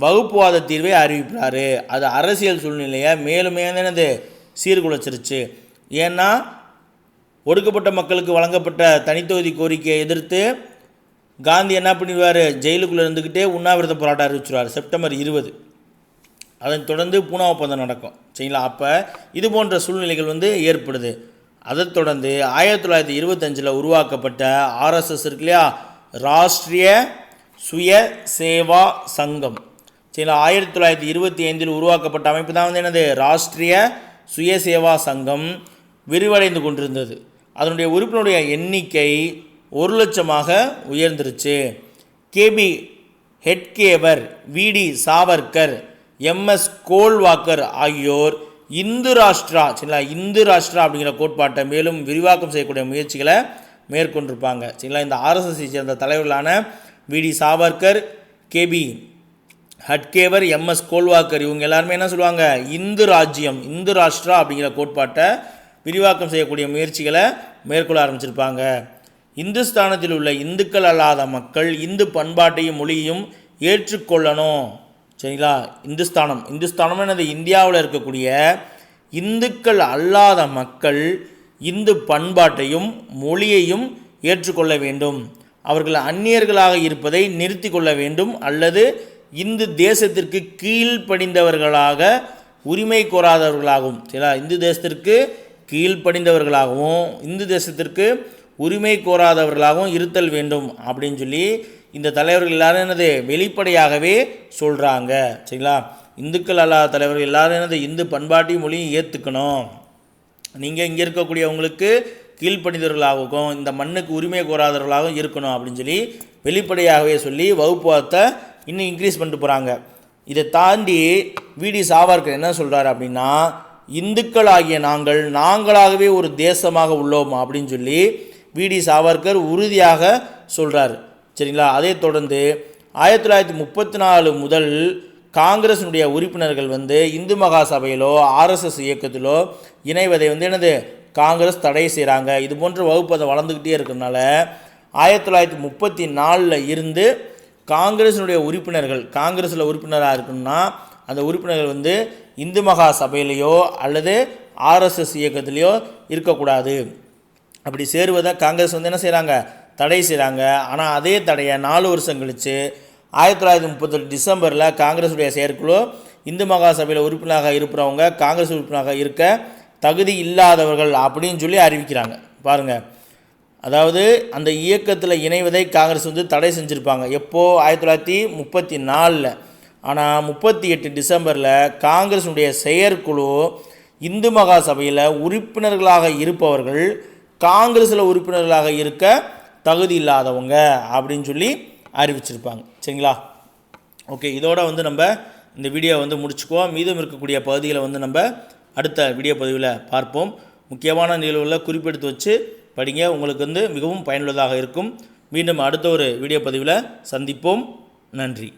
வகுப்புவாத தீர்வை அறிவிக்கிறாரு. அது அரசியல் சூழ்நிலையை மேலும் என்னது சீர்குலைச்சிருச்சு. ஏன்னா ஒடுக்கப்பட்ட மக்களுக்கு வழங்கப்பட்ட தனித்தொகுதி கோரிக்கையை எதிர்த்து காந்தி என்ன பண்ணிடுவார், ஜெயிலுக்குள்ளே இருந்துக்கிட்டே உண்ணாவிரத போராட்டம் அறிவிச்சிருவார் செப்டம்பர் 20. அதன் தொடர்ந்து பூனா ஒப்பந்தம் நடக்கும். சரிங்களா, அப்போ இது போன்ற சூழ்நிலைகள் ஏற்படுது. அதைத் தொடர்ந்து 1925 உருவாக்கப்பட்ட ஆர்எஸ்எஸ் இருக்கு இல்லையா, ராஷ்ட்ரிய சுய சேவா சங்கம். சரிங்களா, 1925 உருவாக்கப்பட்ட அமைப்பு தான் என்னது ராஷ்ட்ரிய சுய சேவா சங்கம் விரிவடைந்து கொண்டிருந்தது. அதனுடைய உறுப்பினருடைய எண்ணிக்கை 1,00,000 உயர்ந்துருச்சு. கேபி ஹெட்கேவர், விடி சாவர்கர், எம்எஸ் கோல்வாக்கர் ஆகியோர் இந்து ராஷ்டிரா, சரிங்களா, இந்து ராஷ்டிரா அப்படிங்கிற கோட்பாட்டை மேலும் விரிவாக்கம் செய்யக்கூடிய முயற்சிகளை மேற்கொண்டிருப்பாங்க. சரிங்களா, இந்த ஆர்எஸ்எஸ்ஐ சேர்ந்த தலைவர்களான விடி சாவர்கர், கேபி ஹட்கேவர், எம்எஸ் கோல்வாக்கர் இவங்க எல்லாருமே என்ன சொல்லுவாங்க, இந்து ராஜ்யம், இந்து ராஷ்டிரா அப்படிங்கிற கோட்பாட்டை விரிவாக்கம் செய்யக்கூடிய முயற்சிகளை மேற்கொள்ள ஆரம்பிச்சிருப்பாங்க. இந்துஸ்தானத்தில் உள்ள இந்துக்கள் அல்லாத மக்கள் இந்து பண்பாட்டையும் மொழியையும் ஏற்றுக்கொள்ளணும். சரிங்களா, இந்துஸ்தானம் என்னது இந்தியாவில் இருக்கக்கூடிய இந்துக்கள் அல்லாத மக்கள் இந்து பண்பாட்டையும் மொழியையும் ஏற்றுக்கொள்ள வேண்டும். அவர்கள் அந்நியர்களாக இருப்பதை நிறுத்தி கொள்ள வேண்டும் அல்லது இந்து தேசத்திற்கு கீழ்ப்படிந்தவர்களாக உரிமை கோராதவர்களாகவும், சரிங்களா, இந்து தேசத்திற்கு கீழ்ப்படிந்தவர்களாகவும் இந்து தேசத்திற்கு உரிமை கோராதவர்களாகவும் இருத்தல் வேண்டும் அப்படின்னு சொல்லி இந்த தலைவர்கள் எல்லாரும் என்னது வெளிப்படையாகவே சொல்கிறாங்க. சரிங்களா, இந்துக்கள் அல்லாத தலைவர்கள் எல்லாரும் என்னது இந்து பண்பாட்டையும் மொழியும் ஏற்றுக்கணும், நீங்கள் இங்கே இருக்கக்கூடியவங்களுக்கு கீழ்ப்படிந்தவர்களாகவும் இந்த மண்ணுக்கு உரிமை கோராதவர்களாகவும் இருக்கணும் அப்படின்னு சொல்லி வெளிப்படையாகவே சொல்லி வகுப்புவாதத்தை இன்னும் இன்க்ரீஸ் பண்ணிட்டு போகிறாங்க. இதை தாண்டி விடி சாவர்கர் என்ன சொல்கிறார் அப்படின்னா, இந்துக்கள் ஆகிய நாங்களாகவே ஒரு தேசமாக உள்ளோம் அப்படின்னு சொல்லி வி.டி. சாவர்கர் உறுதியாக சொல்கிறார். சரிங்களா? அதை தொடர்ந்து 1934 முதல் காங்கிரஸினுடைய உறுப்பினர்கள் இந்து மகா சபையிலோ ஆர்எஸ்எஸ் இயக்கத்திலோ இணைவதை என்னது காங்கிரஸ் தடை செய்கிறாங்க. இது போன்ற வகுப்பு அதை வளர்ந்துக்கிட்டே இருக்கிறதுனால 1934 இருந்து காங்கிரஸினுடைய உறுப்பினர்கள் காங்கிரஸில் உறுப்பினராக இருக்கணும்னா அந்த உறுப்பினர்கள் இந்து மகா சபையிலையோ அல்லது ஆர்எஸ்எஸ் இயக்கத்திலையோ இருக்கக்கூடாது. அப்படி சேருவதை காங்கிரஸ் என்ன செய்கிறாங்க, தடை செய்கிறாங்க. ஆனால் அதே தடையை 4 வருஷம் கழித்து 1938 டிசம்பரில் காங்கிரஸுடைய செயற்குழு இந்து மகா சபையில் உறுப்பினராக இருப்பவங்க காங்கிரஸ் உறுப்பினராக இருக்க தகுதி இல்லாதவர்கள் அப்படின்னு சொல்லி அறிவிக்கிறாங்க. பாருங்கள், அதாவது அந்த இயக்கத்தில் இணைவதை காங்கிரஸ் தடை செஞ்சுருப்பாங்க. எப்போது 1934. ஆனால் 38 டிசம்பரில் காங்கிரஸுடைய செயற்குழு இந்து மகா சபையில் உறுப்பினர்களாக இருப்பவர்கள் காங்கிரஸில் உறுப்பினர்களாக இருக்க தகுதி இல்லாதவங்க அப்படின்னு சொல்லி அறிவிச்சிருப்பாங்க. சரிங்களா? ஓகே, இதோட நம்ம இந்த வீடியோ முடிச்சுக்குவோம். மீதம் இருக்கக்கூடிய பகுதிகளை நம்ம அடுத்த வீடியோ பதிவில் பார்ப்போம். முக்கியமான நிகழ்வுகளை குறிப்பெடுத்து வச்சு படிங்க, உங்களுக்கு மிகவும் பயனுள்ளதாக இருக்கும். மீண்டும் அடுத்த ஒரு வீடியோ பதிவில் சந்திப்போம். நன்றி.